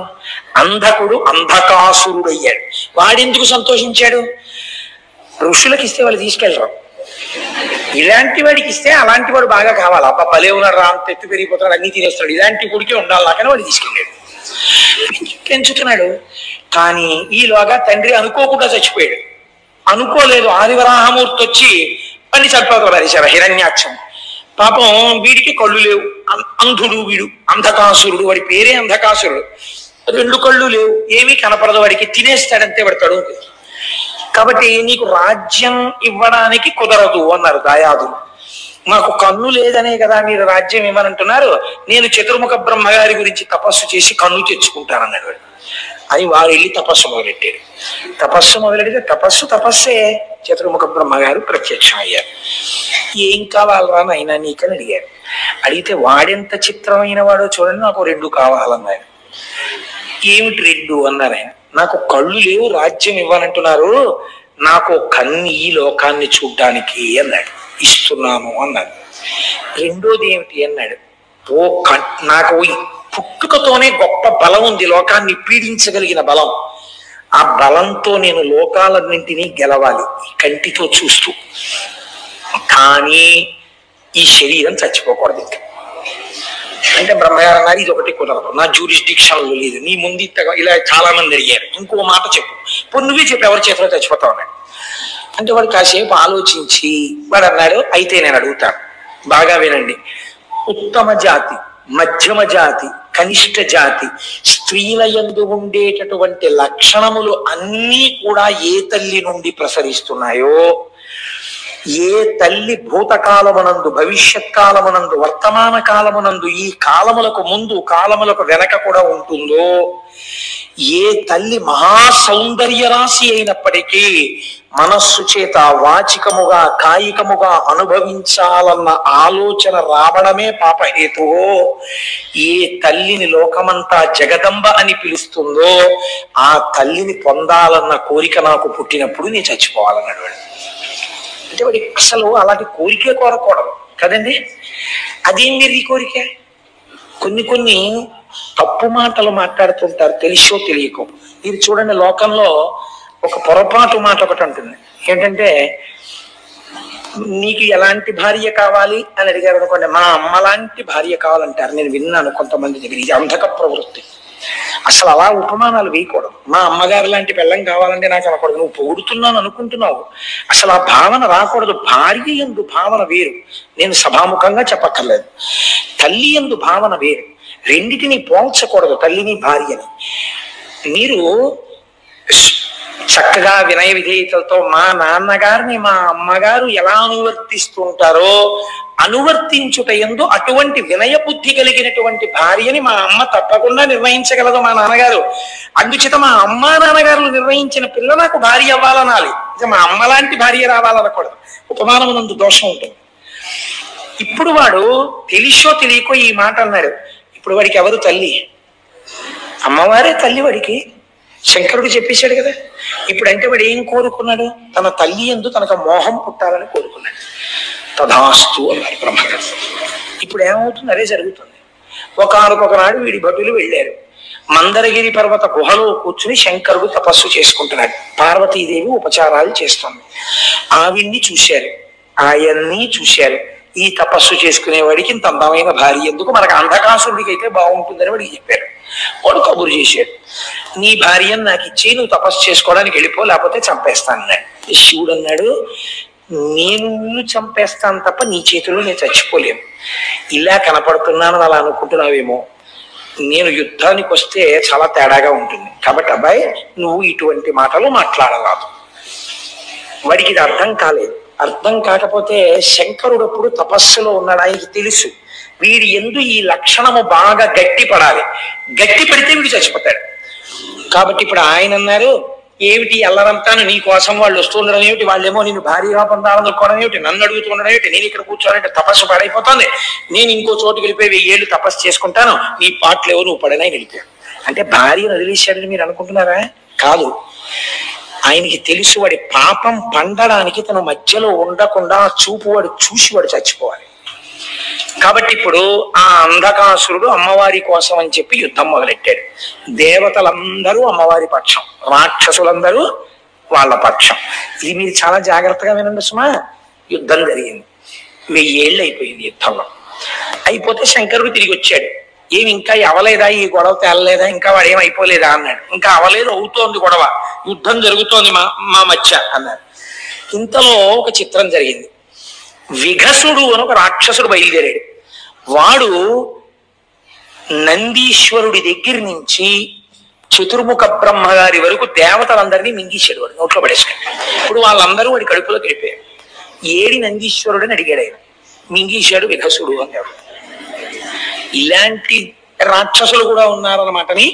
అంధకుడు, అంధకాసురుడు అయ్యాడు. వాడెందుకు సంతోషించాడు? ఋషులకు ఇస్తే వాళ్ళు తీసుకెళ్ళరు. ఇలాంటి వాడికి ఇస్తే అలాంటి వాడు బాగా కావాలి. అబ్బా భలే ఉన్నాడు, రామ్ తెత్తు పెరిగిపోతాడు, అన్ని తినేస్తాడు, ఇలాంటి కొడుకే ఉండాలి నాకని వాడు తీసుకెళ్ళాడు. పెంచుతున్నాడు. కానీ ఈలోగా తండ్రి అనుకోకుండా చచ్చిపోయాడు. అనుకోలేదు, ఆదివరాహమూర్తి వచ్చి వాడిని చంపేశారు హిరణ్యాక్షం. పాపం వీడికి కళ్ళు లేవు, అంధుడు వీడు, అంధకాసురుడు. వాడి పేరే అంధకాసురుడు. 2 కళ్ళు లేవు, ఏమీ కనపడదు వాడికి, తినేస్తాడంతే పడతాడు. కాబట్టి నీకు రాజ్యం ఇవ్వడానికి కుదరదు అన్నారు దాయాదులు. నాకు కన్ను లేదనే కదా మీరు రాజ్యం ఇవ్వనంటున్నారు, నేను చతుర్ముఖ బ్రహ్మగారి గురించి తపస్సు చేసి కన్ను తెచ్చుకుంటానన్నాడు వాడు. అని వారు వెళ్ళి తపస్సు మొదలెట్టాడు. తపస్సు మొదలెడితే తపస్సే. చతుర్ముఖ బ్రహ్మగారు ప్రత్యక్షం అయ్యారు. ఏం కావాలరా నాయనా నీకని అడిగారు. అడిగితే వాడెంత చిత్రమైన వాడో చూడండి, నాకు 2 కావాలన్నారు. ఏమిటి 2 అన్నారు ఆయన. నాకు కళ్ళు లేవు, రాజ్యం ఇవ్వాలంటున్నారు, నాకు కన్ను ఈ లోకాన్ని చూడ్డానికి అన్నాడు. ఇస్తున్నాను అన్నాడు. రెండోది ఏమిటి అన్నాడు. నాకు పుట్టుకతోనే గొప్ప బలం ఉంది, లోకాన్ని పీడించగలిగిన బలం. ఆ బలంతో నేను లోకాలన్నింటినీ గెలవాలి ఈ కంటితో చూస్తూ. కానీ ఈ శరీరం చచ్చిపోకూడదు. అంటే బ్రహ్మగారు అన్నారు ఇది ఒకటి కుదరదు, నా జ్యూరిస్డిక్షన్లో లేదు, నీ ముందు ఇలా చాలా మంది అడిగారు, ఇంకో మాట చెప్పు, నువ్వే చెప్పు ఎవరి చేతిలో చచ్చిపోతావు అన్నాడు. అంటే వాడు కాసేపు ఆలోచించి వాడు అన్నాడు, అయితే నేను అడుగుతాను, బాగా వినండి. ఉత్తమ జాతి, మధ్యమ జాతి, కనిష్ట జాతి స్త్రీల యందు ఉండేటటువంటి లక్షణములు అన్నీ కూడా ఏ తల్లి నుండి ప్రసరిస్తున్నాయో, ఏ తల్లి భూతకాలమునందు, భవిష్యత్ కాలమునందు, వర్తమాన కాలమునందు, ఈ కాలములకు ముందు కాలములకు వెనక కూడా ఉంటుందో, ఏ తల్లి మహాసౌందర్య రాశి అయినప్పటికీ మనస్సు చేత వాచికముగా కాయికముగా అనుభవించాలన్న ఆలోచన రావడమే పాపహేతువో, ఏ తల్లిని లోకమంతా జగదంబ అని పిలుస్తుందో ఆ తల్లిని పొందాలన్న కోరిక నాకు పుట్టినప్పుడు నేను చచ్చిపోవాలన్నాడు వాడు. అంటే వాడి అసలు అలాంటి కోరికే కోరకూడదు కదండి. అదేం మీరు ఈ కోరిక? కొన్ని తప్పు మాటలు మాట్లాడుతుంటారు తెలిసో తెలియకో. మీరు చూడండి, లోకంలో ఒక పొరపాటు మాట ఒకటి ఉంటుంది. ఏంటంటే, నీకు ఎలాంటి భార్య కావాలి అని అడిగారు అనుకోండి, మా అమ్మ లాంటి భార్య కావాలంటారు. నేను విన్నాను కొంతమంది దగ్గర. ఇది అంధక ప్రవృత్తి. అసలు అలా ఉపమానాలు వేయకూడదు. మా అమ్మగారు లాంటి పెళ్ళం కావాలంటే నాకు అనకూడదు. నువ్వు పొగుడుతున్నాను అనుకుంటున్నావు, అసలు ఆ భావన రాకూడదు. భార్య యందు భావన వేరు, నేను సభాముఖంగా చెప్పక్కర్లేదు. తల్లి యందు భావన వేరు, రెండిటిని పోల్చకూడదు, తల్లిని భార్యని. మీరు చక్కగా వినయ విధేయతలతో మా నాన్నగారిని మా అమ్మగారు ఎలా అనువర్తిస్తుంటారో అనువర్తించుట యందు అటువంటి వినయ బుద్ధి కలిగినటువంటి భార్యని మా అమ్మ తప్పకుండా నిర్ణయించగలదు, మా నాన్నగారు. అందుచేత మా అమ్మ నాన్నగారులు నిర్ణయించిన పిల్ల నాకు భార్య అవ్వాలనాలి, మా అమ్మ లాంటి భార్య రావాలనకూడదు. ఉపమానమునందు దోషం ఉంటుంది. ఇప్పుడు వాడు తెలిసో తెలియకో ఈ మాట అన్నాడు. ఇప్పుడు వాడికి ఎవరు తల్లి? అమ్మవారే తల్లి వాడికి. శంకరుడు చెప్పేశాడు కదా. ఇప్పుడంటే వాడు ఏం కోరుకున్నాడు? తన తల్లి యందు తనకు మోహం పుట్టాలని కోరుకున్నాడు. తదాస్తు అన్నాడు బ్రహ్మగారు. ఇప్పుడు ఏమవుతుంది? అదే జరుగుతుంది. ఒకనొకనాడు వీడి భటులు వెళ్ళారు. మందరగిరి పర్వత గుహలో కూర్చుని శంకరుడు తపస్సు చేసుకుంటున్నాడు. పార్వతీదేవి ఉపచారాలు చేస్తుంది. ఆవిడ్ని చూశారు, ఆయన్ని చూశారు. ఈ తపస్సు చేసుకునేవాడికి ఇంత అందమైన భార్య ఎందుకు, మనకు అంధకాసురుడికి అయితే బాగుంటుందని వాడికి చెప్పారు. వాడు కబురు చేశాడు, నీ భార్యను నాకు ఇచ్చి నువ్వు తపస్సు చేసుకోవడానికి వెళ్ళిపో, లేకపోతే చంపేస్తాను అన్నాడు. శివుడు అన్నాడు, నేను నిన్ను చంపేస్తాను తప్ప నీ చేతిలో నేను చచ్చిపోలేను. ఇలా కనపడుతున్నాను అలా అనుకుంటున్నావేమో, నేను యుద్ధానికి వస్తే చాలా తేడాగా ఉంటుంది. కాబట్టి అబ్బాయి నువ్వు ఇటువంటి మాటలు మాట్లాడరాదు. వాడికి ఇది అర్థం కాలేదు. అర్థం కాకపోతే శంకరుడు అప్పుడు తపస్సులో ఉన్నాడు. ఆయనకి తెలుసు వీడి ఎందు ఈ లక్షణము బాగా గట్టి పడాలి, గట్టి పడితే వీడు చచ్చిపోతాడు. కాబట్టి ఇప్పుడు ఆయన అన్నారు, ఏమిటి అల్లరంతాను నీ కోసం వాళ్ళు వస్తుండడం ఏమిటి, వాళ్ళేమో నేను భారీగా పొందాలనుకోవడం ఏమిటి, నన్ను అడుగుతుండడం ఏమిటి, నేను ఇక్కడ కూర్చోవాలంటే తపస్సు పాడైపోతుంది, నేను ఇంకో చోటుకి వెళ్ళిపోయి 1000 ఏళ్ళు తపస్సు చేసుకుంటాను, నీ పాటలు ఎవరు నువ్వు పడనై వెళ్ళిపోయాడు. అంటే భార్యను వదిలేశాడని మీరు అనుకుంటున్నారా? కాదు. ఆయనకి తెలుసు వాడి పాపం పండడానికి తన మధ్యలో ఉండకుండా చూపు వాడు చూసి వాడు చచ్చిపోవాలి. కాబట్టి ఇప్పుడు ఆ అంధకాసురుడు అమ్మవారి కోసం అని చెప్పి యుద్ధం మొదలెట్టాడు. దేవతలందరూ అమ్మవారి పక్షం, రాక్షసులందరూ వాళ్ళ పక్షం. ఇది మీరు చాలా జాగ్రత్తగా వినండి సుమా. యుద్ధం జరిగింది, 1000 ఏళ్ళు అయిపోయింది. యుద్ధంలో అయిపోతే శంకరుడు తిరిగి వచ్చాడు. ఏమి ఇంకా అవలేదా, ఈ గొడవ తేలలేదా, ఇంకా వాడు ఏం అయిపోలేదా అన్నాడు. ఇంకా అవలేదు, అవుతోంది గొడవ, యుద్ధం జరుగుతోంది మా మధ్య అన్నాడు. ఇంతలో ఒక చిత్రం జరిగింది. విఘసుడు అని ఒక రాక్షసుడు బయలుదేరాడు. వాడు నందీశ్వరుడి దగ్గర నుంచి చతుర్ముఖ బ్రహ్మగారి వరకు దేవతలందరినీ మింగేశాడు. వాడు నోట్లో పడేసుకుని. ఇప్పుడు వాళ్ళందరూ వాడి కడుపులోకి వెళ్ళిపోయారు. ఏడి నందీశ్వరుడు అని అడిగాడు ఆయన. మింగేశాడు విఘసుడు అన్నాడు. ఇలాంటి రాక్షసులు కూడా ఉన్నారన్నమాటని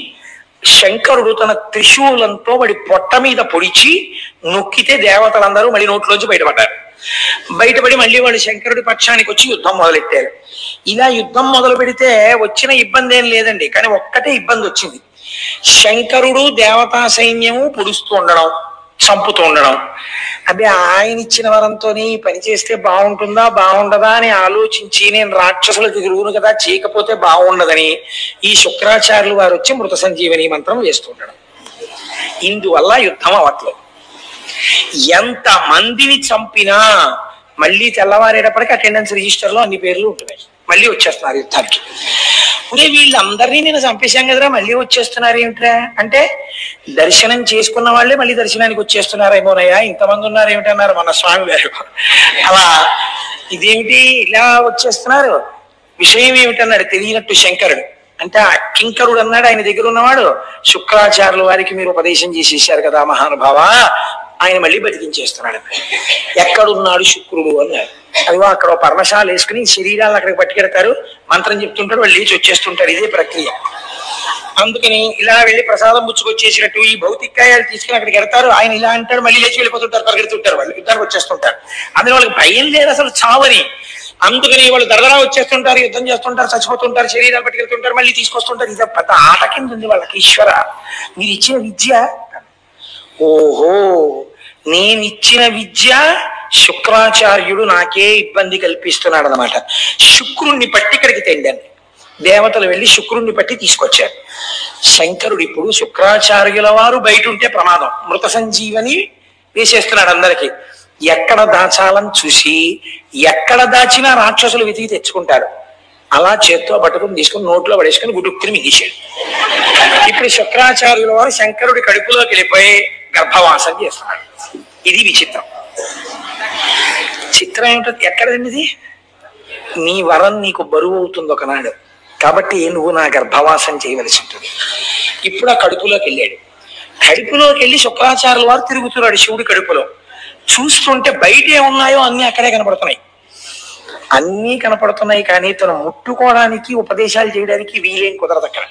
శంకరుడు తన త్రిశూలంతో వాడి పొట్ట మీద పొడిచి నొక్కితే దేవతలందరూ మళ్ళీ నోట్లోంచి బయటపడ్డారు. బయటపడి మళ్ళీ వాళ్ళు శంకరుడి పక్షానికి వచ్చి యుద్ధం మొదలెట్టారు. ఇలా యుద్ధం మొదలు పెడితే వచ్చిన ఇబ్బంది ఏం లేదండి, కానీ ఒక్కటే ఇబ్బంది వచ్చింది. శంకరుడు దేవతా సైన్యము పొడుస్తూ ఉండడం, చంపుతూ ఉండడం. అదే ఆయన ఇచ్చిన వరంతో పని చేస్తే బాగుంటుందా బాగుండదా అని ఆలోచించి నేను రాక్షసులకు తిరుగును కదా, చేయకపోతే బాగుండదని ఈ శుక్రాచార్యులు వారు వచ్చి మృత సంజీవని మంత్రం వేస్తుండడం. ఇందువల్ల యుద్ధం అవట్లేదు. ఎంత మందిని చంపినా మళ్ళీ తెల్లవారేటప్పటికి అటెండెన్స్ రిజిస్టర్ లో అన్ని పేర్లు ఉంటున్నాయి, మళ్ళీ వచ్చేస్తున్నారు యుద్ధానికి. అంటే వీళ్ళందరినీ నేను చంపేశాం కదరా మళ్ళీ వచ్చేస్తున్నారు ఏమిట్రా అంటే, దర్శనం చేసుకున్న వాళ్ళే మళ్ళీ దర్శనానికి వచ్చేస్తున్నారేమోనయ్యా, ఇంతమంది ఉన్నారు ఏమిటన్నారు మన స్వామి గారు. అలా ఇదేమిటి ఇలా వచ్చేస్తున్నారు, విషయం ఏమిటన్నాడు తెలియనట్టు శంకరుడు. అంటే ఆ కింకరుడు అన్నాడు ఆయన దగ్గర ఉన్నవాడు, శుక్రాచార్యుల వారికి మీరు ఉపదేశం చేసేసారు కదా మహానుభావ, ఆయన మళ్ళీ బతికించేస్తున్నాడు. ఎక్కడున్నాడు శుక్రుడు అన్నాడు. అదిగో అక్కడ పర్మశాల వేసుకుని శరీరాలు అక్కడికి పట్టుకెడతారు, మంత్రం చెప్తుంటారు, వాళ్ళు లేచి వచ్చేస్తుంటారు. ఇదే ప్రక్రియ. అందుకని ఇలా వెళ్ళి ప్రసాదం ముచ్చుకొచ్చేసినట్టు ఈ భౌతికాయాలు తీసుకుని అక్కడికి వెళ్తారు. ఆయన ఇలా అంటాడు, మళ్ళీ లేచి వెళ్ళిపోతుంటారు, పరిగెడుతుంటారు, వాళ్ళు యుద్ధానికి వచ్చేస్తుంటారు. అందులో వాళ్ళకి భయం లేదు అసలు చావని. అందుకని వాళ్ళు దరదరా వచ్చేస్తుంటారు, యుద్ధం చేస్తుంటారు, చచ్చిపోతుంటారు, శరీరాలు పట్టుకెళ్తుంటారు, మళ్ళీ తీసుకొస్తుంటారు. ఇది పెద్ద ఆట కింద ఉంది వాళ్ళకి. ఈశ్వర మీరు ఇచ్చిన విద్య, ఓహో నేనిచ్చిన విద్య శుక్రాచార్యుడు నాకే ఇబ్బంది కల్పిస్తున్నాడు అనమాట. శుక్రుణ్ణి పట్టి ఇక్కడికి తెండాను. దేవతలు వెళ్ళి శుక్రుణ్ణి పట్టి తీసుకొచ్చారు. శంకరుడు ఇప్పుడు శుక్రాచార్యుల వారు బయట ఉంటే ప్రమాదం, మృత సంజీవని వేసేస్తున్నాడు అందరికి. ఎక్కడ దాచాలని చూసి ఎక్కడ దాచినా రాక్షసులు వెతికి తెచ్చుకుంటారు. అలా చేత్తో పట్టుకుని తీసుకుని నోట్లో పడేసుకుని గుడుక్కుని మిగిసాడు. ఇప్పుడు శుక్రాచార్యుల వారు శంకరుడి కడుపులోకి వెళ్ళిపోయి గర్భవాసం చేస్తున్నాడు. ఇది విచిత్రం. చిత్రం ఏమిటో ఎక్కడండి ఇది? నీ వరం నీకు బరువు అవుతుంది ఒకనాడు, కాబట్టి నువ్వు నా గర్భవాసం చేయవలసి ఉంటుంది. ఇప్పుడు ఆ కడుపులోకి వెళ్ళాడు. కడుపులోకి వెళ్ళి శుక్రాచార్యుల వారు తిరుగుతున్నాడు శివుడి కడుపులో. చూస్తుంటే బయట ఏమున్నాయో అన్ని అక్కడే కనపడుతున్నాయి. అన్నీ కనపడుతున్నాయి, కానీ తను ముట్టుకోవడానికి ఉపదేశాలు చేయడానికి వీలేం కుదరదు అక్కడ.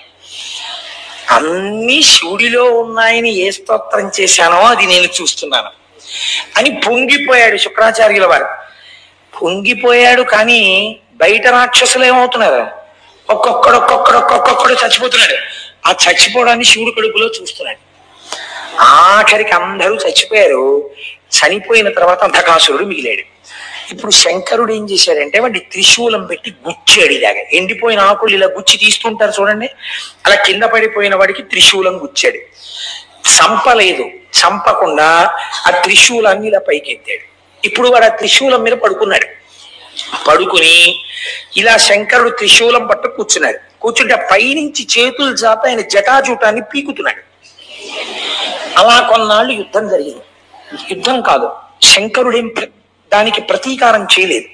అన్ని శివుడిలో ఉన్నాయని ఏ స్తోత్రం చేశానో అది నేను చూస్తున్నాను అని పొంగిపోయాడు శుక్రాచార్యుల వారు. పొంగిపోయాడు, కానీ బయట రాక్షసులు ఏమవుతున్నారు, ఒక్కొక్కడు చచ్చిపోతున్నాడు. ఆ చచ్చిపోవడాన్ని శివుడి కడుపులో చూస్తున్నాడు. ఆఖరికి అందరూ చచ్చిపోయారు. చనిపోయిన తర్వాత అంధకాసురుడు మిగిలాడు. ఇప్పుడు శంకరుడు ఏం చేశాడంటే వాడి త్రిశూలం పెట్టి గుచ్చాడు. ఇలాగా ఎండిపోయిన ఆకులు ఇలా గుచ్చి తీస్తుంటారు చూడండి, అలా కింద పడిపోయిన వాడికి త్రిశూలం గుచ్చాడు. చంపలేదు, చంపకుండా ఆ త్రిశూలాన్ని ఇలా పైకెత్తాడు. ఇప్పుడు వాడు ఆ త్రిశూలం మీద పడుకున్నాడు. పడుకుని ఇలా శంకరుడు త్రిశూలం పట్టు కూర్చున్నాడు. కూర్చుంటే పైనుంచి చేతులు చాప ఆయన జటాజూటాన్ని పీకుతున్నాడు. అలా కొన్నాళ్ళు యుద్ధం జరిగింది. యుద్ధం కాదు, శంకరుడేం దానికి ప్రతీకారం చేయలేదు.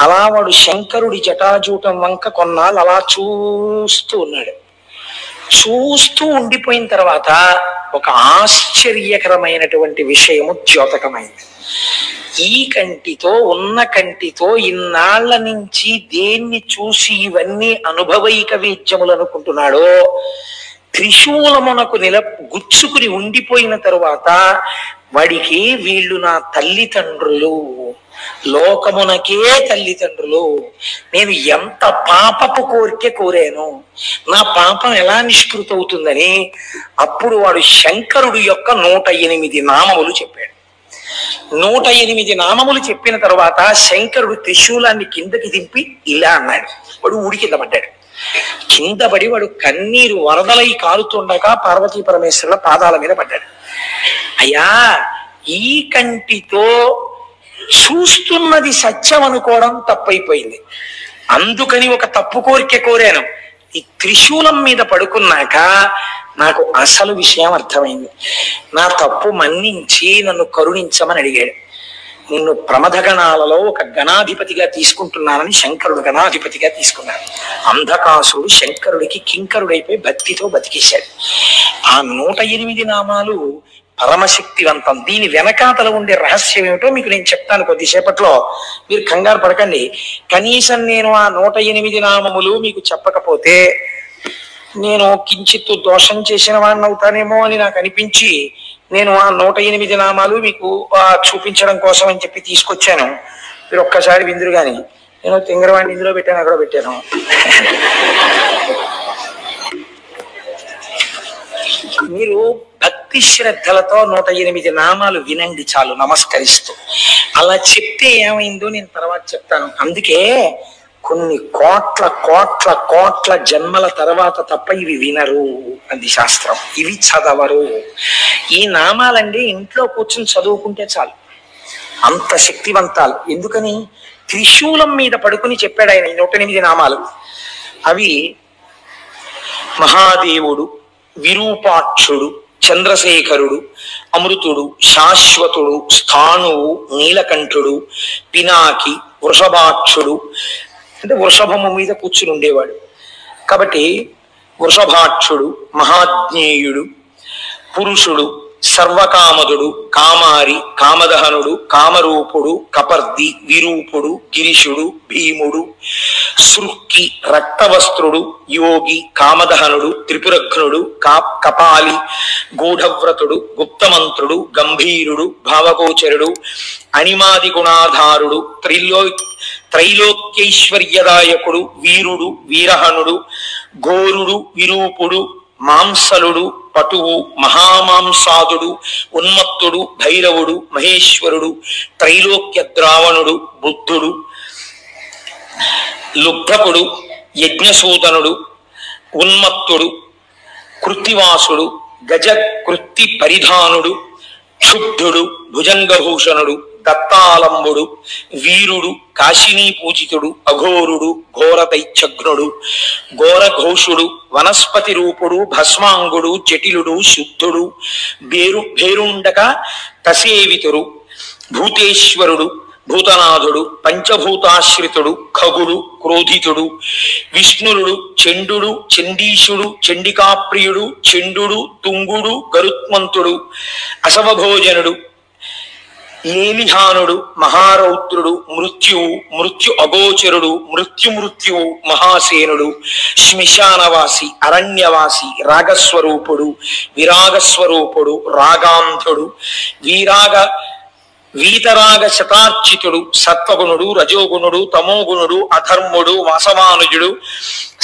అలా వాడు శంకరుడి జటాజూటం వంక కొన్నాళ్ళు అలా చూస్తూ ఉన్నాడు. చూస్తూ ఉండిపోయిన తర్వాత ఒక ఆశ్చర్యకరమైనటువంటి విషయము ద్యోతకమైంది. ఈ కంటితో ఉన్న కంటితో ఇన్నాళ్ల నుంచి దేన్ని చూసి ఇవన్నీ అనుభవైక వేద్యములు అనుకుంటున్నాడో, త్రిశూలమునకు గుచ్చుకుని ఉండిపోయిన తరువాత వాడికి వీళ్ళు నా తల్లిదండ్రులు, లోకమునకే తల్లిదండ్రులు, నేను ఎంత పాపపు కోరిక కోరాను, నా పాపం ఎలా నిష్కృతవుతుందని అప్పుడు వాడు శంకరుడు యొక్క 108 నామములు చెప్పాడు. 108 నామములు చెప్పిన తర్వాత శంకరుడు త్రిశూలాన్ని కిందకి దింపి ఇలా అన్నాడు. వాడు ఊడి కింద పడ్డాడు. కింద పడి వాడు కన్నీరు వరదలై కారుతుండగా పార్వతీ పరమేశ్వరుల పాదాల మీద పడ్డాడు. అయ్యా, ఈ కంటితో చూస్తున్నది సత్యం అనుకోవడం తప్పైపోయింది, అందుకని ఒక తప్పు కోరిక కోరాను. ఈ త్రిశూలం మీద పడుకున్నాక నాకు అసలు విషయం అర్థమైంది. నా తప్పు మన్నించి నన్ను కరుణించమని అడిగాడు. నిన్ను ప్రమథగణాలలో ఒక గణాధిపతిగా తీసుకుంటున్నానని శంకరుడు గణాధిపతిగా తీసుకున్నాడు. అంధకాసుడు శంకరుడికి కింకరుడైపోయి భక్తితో బతికేశాడు. ఆ 108 నామాలు పరమశక్తివంతం. దీని వెనకాతల ఉండే రహస్యం ఏమిటో మీకు నేను చెప్తాను కొద్దిసేపట్లో, మీరు కంగారు పడకండి. కనీసం నేను ఆ 108 నామములు మీకు చెప్పకపోతే నేను కించిత్తు దోషం చేసిన వాడిని అవుతానేమో అని నాకు అనిపించి నేను ఆ 108 నామాలు మీకు చూపించడం కోసం అని చెప్పి తీసుకొచ్చాను. మీరు ఒక్కసారి విందురు కానీ, నేను తింగరవాడిని ఇందులో పెట్టాను, అక్కడ పెట్టాను. మీరు భక్తి శ్రద్ధలతో 108 నామాలు వినండి చాలు, నమస్కరిస్తూ. అలా చెప్తే ఏమైందో నేను తర్వాత చెప్తాను. అందుకే కొన్ని కోట్ల కోట్ల కోట్ల జన్మల తర్వాత తప్ప ఇవి వినరు అది శాస్త్రం, ఇవి చదవరు. ఈ నామాలండి ఇంట్లో కూర్చొని చదువుకుంటే చాలు, అంత శక్తివంతాలు. ఎందుకని? త్రిశూలం మీద పడుకుని చెప్పాడు ఆయన 108 నామాలు. అవి మహాదేవుడు, విరూపాక్షుడు, చంద్రశేఖరుడు, అమృతుడు, శాశ్వతుడు, స్థాణువు, నీలకంఠుడు, పినాకి, వృషభాక్షుడు, అంటే వృషభము మీద కూర్చుని ఉండేవాడు కాబట్టి వృషభాక్షుడు, మహాజ్ఞేయుడు, పురుషుడు, సర్వకామదుడు, కామారి, కామదహనుడు, కామరూపుడు, కపర్ది, విరూపుడు, గిరిశుడు, భీముడు, సృక్కి, రక్తవస్త్రుడు, యోగి, కామదహనుడు, త్రిపురఘ్నుడు, కపాలి, గూఢవ్రతుడు, గుప్తమంత్రుడు, గంభీరుడు, భావగోచరుడు, అణిమాది గుణాధారుడు, త్రైలోక్యైశ్వర్యదాయకుడు, వీరుడు, వీరహనుడు, ఘోరుడు, విరూపుడు, మాంసలుడు, పటువు, మహామాంసాదుడు, ఉన్మత్తుడు, భైరవుడు, మహేశ్వరుడు, త్రైలోక్య ద్రావణుడు, బుద్ధుడు, లుబ్ధకుడు, యజ్ఞసూదనుడు, ఉన్మత్తుడు, కృత్తివాసుడు, గజ కృత్తి పరిధానుడు, క్షుబ్ధుడు, భుజంగభూషణుడు, దత్తాలంబుడు, వీరుడు, కాశినీ పూజితుడు, అఘోరుడు, ఘోర దైత్యఘ్నుడు, ఘోరఘోషుడు, వనస్పతి రూపుడు, భస్మాంగుడు, జటిలుడు, శుద్ధుడు, భేరుండక తసేవితుడు, భూతేశ్వరుడు, భూతనాథుడు, పంచభూతాశ్రితుడు, ఖగుడు, క్రోధితుడు, విష్ణురుడు, చండుడు, చండీశుడు, చండికాప్రియుడు, చండుడు, తుంగుడు, గరుత్మంతుడు, అసవభోజనుడు, లేలిహానుడు, మహారౌద్రుడు, మృత్యువు, మృత్యు అగోచరుడు, మృత్యువు, మహాసేనుడు, శ్మశానవాసి, అరణ్యవాసి, రాగస్వరూపుడు, విరాగస్వరూపుడు, రాగాంధుడు, వీతరాగ శతార్చితుడు, సత్వగుణుడు, రజోగుణుడు, తమోగుణుడు, అధర్ముడు, వాసవానుజుడు,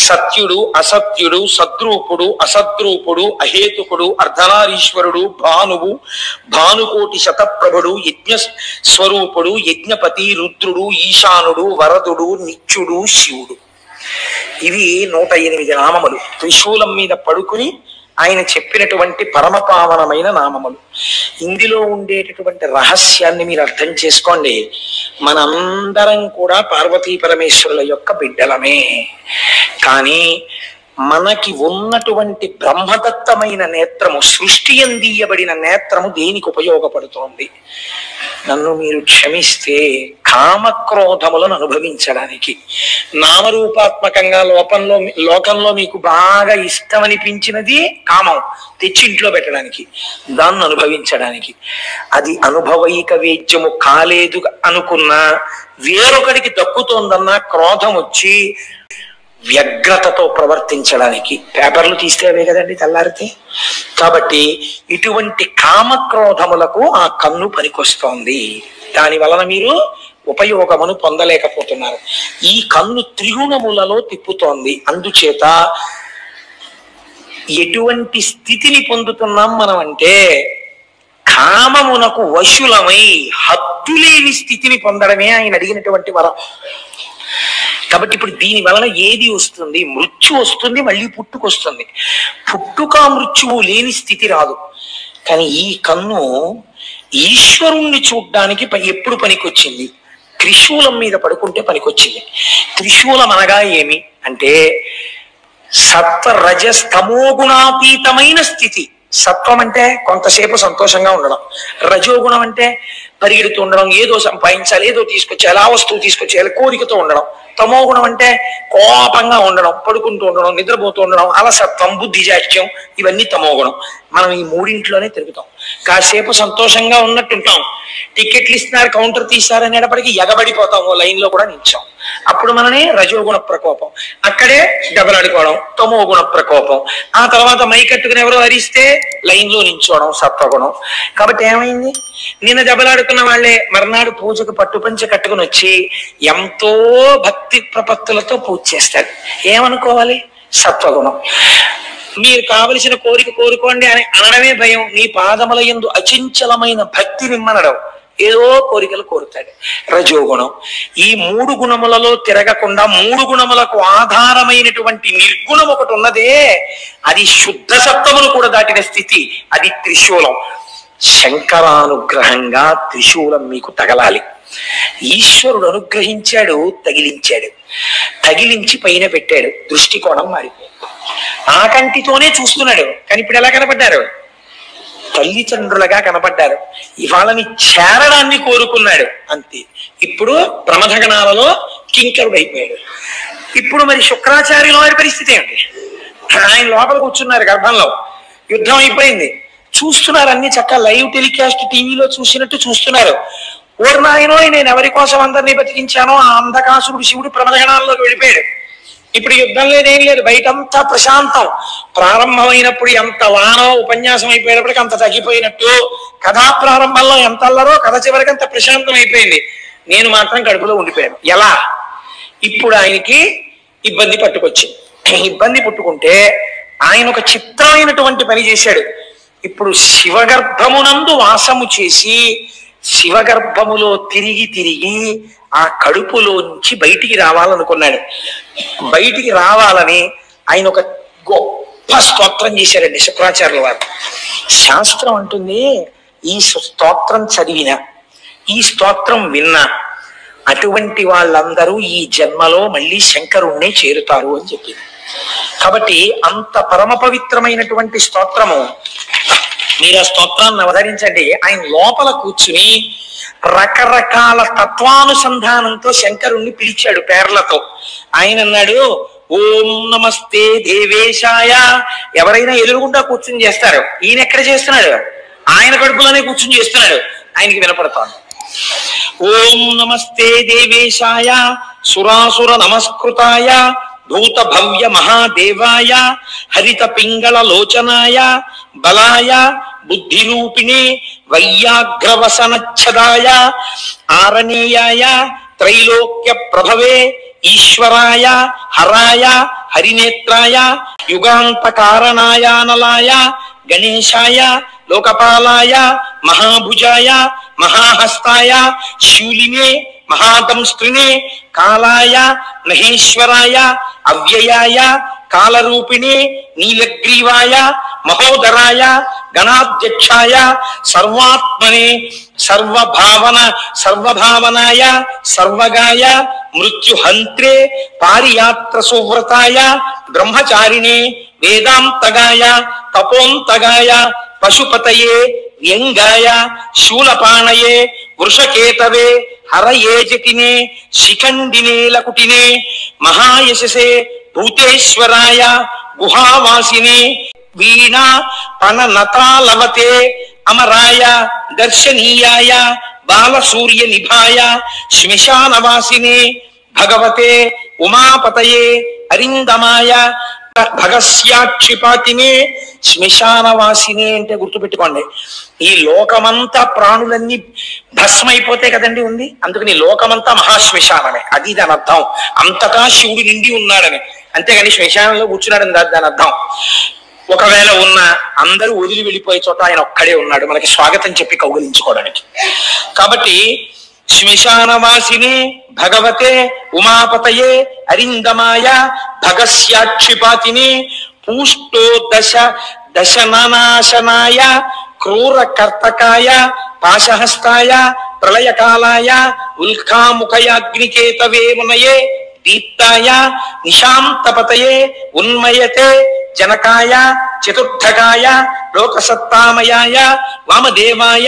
సత్యుడు, అసత్యుడు, సద్రూపుడు, అసద్రూపుడు, అహేతుకుడు, అర్ధనారీశ్వరుడు, భానువు, భానుకోటి శతప్రభుడు, యజ్ఞ స్వరూపుడు, యజ్ఞపతి, రుద్రుడు, ఈశానుడు, వరదుడు, నిత్యుడు, శివుడు. ఇవి 108 నామములు. త్రిశూలం మీద పడుకుని ఆయన చెప్పినటువంటి పరమపావనమైన నామములు. ఇందులో ఉండేటటువంటి రహస్యాన్ని మీరు అర్థం చేసుకోండి. మనందరం కూడా పార్వతీ పరమేశ్వరుల యొక్క బిడ్డలమే. కానీ మనకి ఉన్నటువంటి బ్రహ్మదత్తమైన నేత్రము, సృష్టి అందియబడిన నేత్రము దేనికి ఉపయోగపడుతోంది? నన్ను మీరు క్షమిస్తే కామక్రోధములను అనుభవించడానికి, నామరూపాత్మకంగా లోకంలో మీకు బాగా ఇష్టం అనిపించినది కామం తెచ్చి ఇంట్లో పెట్టడానికి, దాన్ని అనుభవించడానికి. అది అనుభవైక వేద్యము కాలేదు అనుకున్నా, వేరొకడికి దక్కుతోందన్నా క్రోధం వచ్చి వ్యగ్రతతో ప్రవర్తించడానికి. పేపర్లు తీస్తే అవే కదండి తెల్లారితే. కాబట్టి ఇటువంటి కామక్రోధములకు ఆ కన్ను పనికొస్తోంది. దాని వలన మీరు ఉపయోగమును పొందలేకపోతున్నారు. ఈ కన్ను త్రిగుణములలో తిప్పుతోంది. అందుచేత ఎటువంటి స్థితిని పొందుతున్నాం మనం అంటే, కామమునకు వశులమై హద్దులేని స్థితిని పొందడమే ఆయన అడిగినటువంటి వరం. కాబట్టి ఇప్పుడు దీని వలన ఏది వస్తుంది? మృత్యు వస్తుంది, మళ్ళీ పుట్టుకొస్తుంది. పుట్టుక మృత్యువు లేని స్థితి రాదు. కానీ ఈ కన్ను ఈశ్వరుణ్ణి చూడ్డానికి ఎప్పుడు పనికొచ్చింది? త్రిశూలం మీద పడుకుంటే పనికొచ్చింది. త్రిశూలం అనగా ఏమి అంటే సత్వ రజస్తమోగుణాతీతమైన స్థితి. సత్వం అంటే కొంతసేపు సంతోషంగా ఉండడం, రజోగుణం అంటే పరిగెడుతూ ఉండడం, ఏదో సంపాదించాలి, ఏదో తీసుకొచ్చేయాలి, ఆ వస్తువు తీసుకొచ్చేయాలి, కోరికతో ఉండడం. తమోగుణం అంటే కోపంగా ఉండడం, పడుకుంటూ ఉండడం, నిద్రపోతూ ఉండడం, అలసత్వం, బుద్ధిజాస్యం, ఇవన్నీ తమోగుణం. మనం ఈ మూడింట్లోనే తిరుగుతాం. కాసేపు సంతోషంగా ఉన్నట్టుంటాం, టికెట్లు ఇస్తున్నారు, కౌంటర్ తీస్తారనేటప్పటికీ ఎగబడిపోతాం, ఓ లైన్ లో కూడా నిల్చాం. అప్పుడు మననే రజోగుణ ప్రకోపం, అక్కడే దెబ్బలాడుకోవడం, తమోగుణ ప్రకోపం. ఆ తర్వాత మైకట్టుకుని ఎవరో అరిస్తే లైన్ లో నిల్చోవడం, సత్వగుణం. కాబట్టి ఏమైంది? నిన్న దెబ్బలాడుకున్న వాళ్ళే మర్నాడు పూజకు పట్టుపంచ కట్టుకుని వచ్చి ఎంతో భక్తి ప్రపత్తులతో పూజ చేస్తాడు. ఏమనుకోవాలి? సత్వగుణం. మీరు కావలసిన కోరిక కోరుకోండి అని అనడమే భయం. నీ పాదముల యందు అచంచలమైన భక్తి నిమ్మనడం, ఏదో కోరికలు కోరుతాడు. రజోగుణం. ఈ 3 గుణములలో తిరగకుండా 3 గుణములకు ఆధారమైనటువంటి నిర్గుణం ఒకటి ఉన్నదే, అది శుద్ధ సత్వమును కూడా దాటిన స్థితి. అది త్రిశూలం. శంకరానుగ్రహంగా త్రిశూలం మీకు తగలాలి. ఈశ్వరుడు అనుగ్రహించాడు, తగిలించాడు. తగిలించి పైన పెట్టాడు. దృష్టికోణం మారిపోయింది. ఆ కంటితోనే చూస్తున్నాడు, కానీ ఇప్పుడు ఎలా కనపడ్డారు? తల్లిదండ్రులుగా కనపడ్డారు. ఇవాళని చేరడాన్ని కోరుకున్నాడు, అంతే. ఇప్పుడు ప్రమథగణాలలో కింకరుడు అయిపోయాడు. ఇప్పుడు మరి శుక్రాచార్యుల వారి పరిస్థితి ఏమిటి? ఆయన లోపల కూర్చున్నారు గర్భంలో, యుద్ధం అయిపోయింది, చూస్తున్నారు. అన్ని చక్కగా లైవ్ టెలికాస్ట్ టీవీలో చూసినట్టు చూస్తున్నారు. ఓర్నాయనో, నేను ఎవరి కోసం అందరినీ బతికించానో ఆ అంధకాసురుడు శివుడు ప్రమథగణాల్లోకి వెళ్ళిపోయాడు. ఇప్పుడు యుద్ధం లేదేం లేదు, బయటంతా ప్రశాంతం. ప్రారంభమైనప్పుడు ఎంత వానో, ఉపన్యాసం అయిపోయినప్పటికీ అంత తగ్గిపోయినట్టు, కథా ప్రారంభంలో ఎంత అల్లరో కథ చివరికి అంత ప్రశాంతం అయిపోయింది. నేను మాత్రం కడుపులో ఉండిపోయాను. ఎలా? ఇప్పుడు ఆయనకి ఇబ్బంది పట్టుకొచ్చింది. ఇబ్బంది పుట్టుకుంటే ఆయన ఒక చిత్రమైనటువంటి పని చేశాడు. ఇప్పుడు శివగర్భమునందు వాసము చేసి శివగర్భములో తిరిగి తిరిగి ఆ కడుపులో నుంచి బయటికి రావాలనుకున్నాడు. బయటికి రావాలని ఆయన ఒక గొప్ప స్తోత్రం చేశారండి శుక్రాచార్యుల వారు. శాస్త్రం అంటుంది, ఈ స్తోత్రం చదివిన, ఈ స్తోత్రం విన్నా అటువంటి వాళ్ళందరూ ఈ జన్మలో మళ్ళీ శంకరుణ్ణే చేరుతారు అని చెప్పింది. కాబట్టి అంత పరమ పవిత్రమైనటువంటి స్తోత్రము. మీరు ఆ స్తోత్రాన్ని అవతరించండి. ఆయన లోపల కూర్చుని రకరకాల తత్వానుసంధానంతో శంకరుణ్ణి పిలిచాడు పేర్లతో. ఆయన అన్నాడు, ఓం నమస్తే దేవేశాయ. ఎవరైనా ఎదురుగుండా కూర్చుని చేస్తారు, ఈయన ఎక్కడ చేస్తున్నాడు? ఆయన కడుపులోనే కూర్చుని చేస్తున్నాడు, ఆయనకి వినపడతాడు. ఓం నమస్తే దేవేశాయ సురాసుర నమస్కృతాయ భూత భవ్య మహాదేవాయ హరిత పింగళ లోచనాయ బలాయ బుద్ధిరూపిణే వైయాగ్రవసనచ్ఛదాయ ఆరణీయాయ త్రైలోక్య ప్రభవే ఈశ్వరాయ హరాయ హరినేత్రాయ యుగాంత కారణాయానలాయ గణేశాయ లోకపాలాయ మహాభుజాయ మహాహస్తాయ శూలినే మహాదంస్త్రినే కాలాయ మహేశ్వరాయ అవ్యయాయ కాలరూపిణే నీలగ్రీవాయ మహోదరాయ గణాధ్యక్షాయ సర్వాత్మనే సర్వభావనాయ సర్వగాయ మృత్యుహంత్రే పారియాత్ర సువ్రతాయ బ్రహ్మచారిణే వేదాంతగాయ తపోంతగాయ పశుపతయే వ్యంగాయ శూలపాణయే వృషకేతవే హరయే జతినే శిఖండినే లకుటినే మహాయశసే భూతేశ్వరాయ గుహావాసినే వీణా పననతాలవతే అమరాయ దర్శనీయాయ బాలసూర్య నిభాయ శ్మశానవాసినే భగవతే ఉమాపతయే అరిందమాయ భగస్యాక్షిపాతినే శ్మశానవాసినే అంటే గుర్తుపెట్టుకోండి. ఈ లోకమంతా ప్రాణులన్నీ భస్మైపోతే కదండి ఉంది, అందుకని లోకమంతా మహాశ్మశానమే. అది దాని అర్థం. అంతటా శివుడు నిండి ఉన్నాడని, అంతేగాని శ్మశానంలో కూర్చున్నాడని దాని అర్థం. ఒకవేళ ఉన్న అందరూ వదిలి వెళ్ళిపోయే చోట ఆయన ఒక్కడే ఉన్నాడు మనకి స్వాగతం చెప్పి కౌగిలించుకోవడానికి. కాబట్టి శ్మశానవాసినే భగవతే ఉమాపతయే అరిందమాయ భగస్యాక్షిపాతినే పూష్టో దశనాశనాయ క్రూరకర్తకాయ పాశహస్తాయ ప్రళయకాలాయ ఉల్కాముఖయాగ్నికేతవే మునయే దీప్తాయ నిశాంతపతయే ఉన్మయతే జనకాయ చతుర్థకాయ లోకసత్తామయాయ వామదేవాయ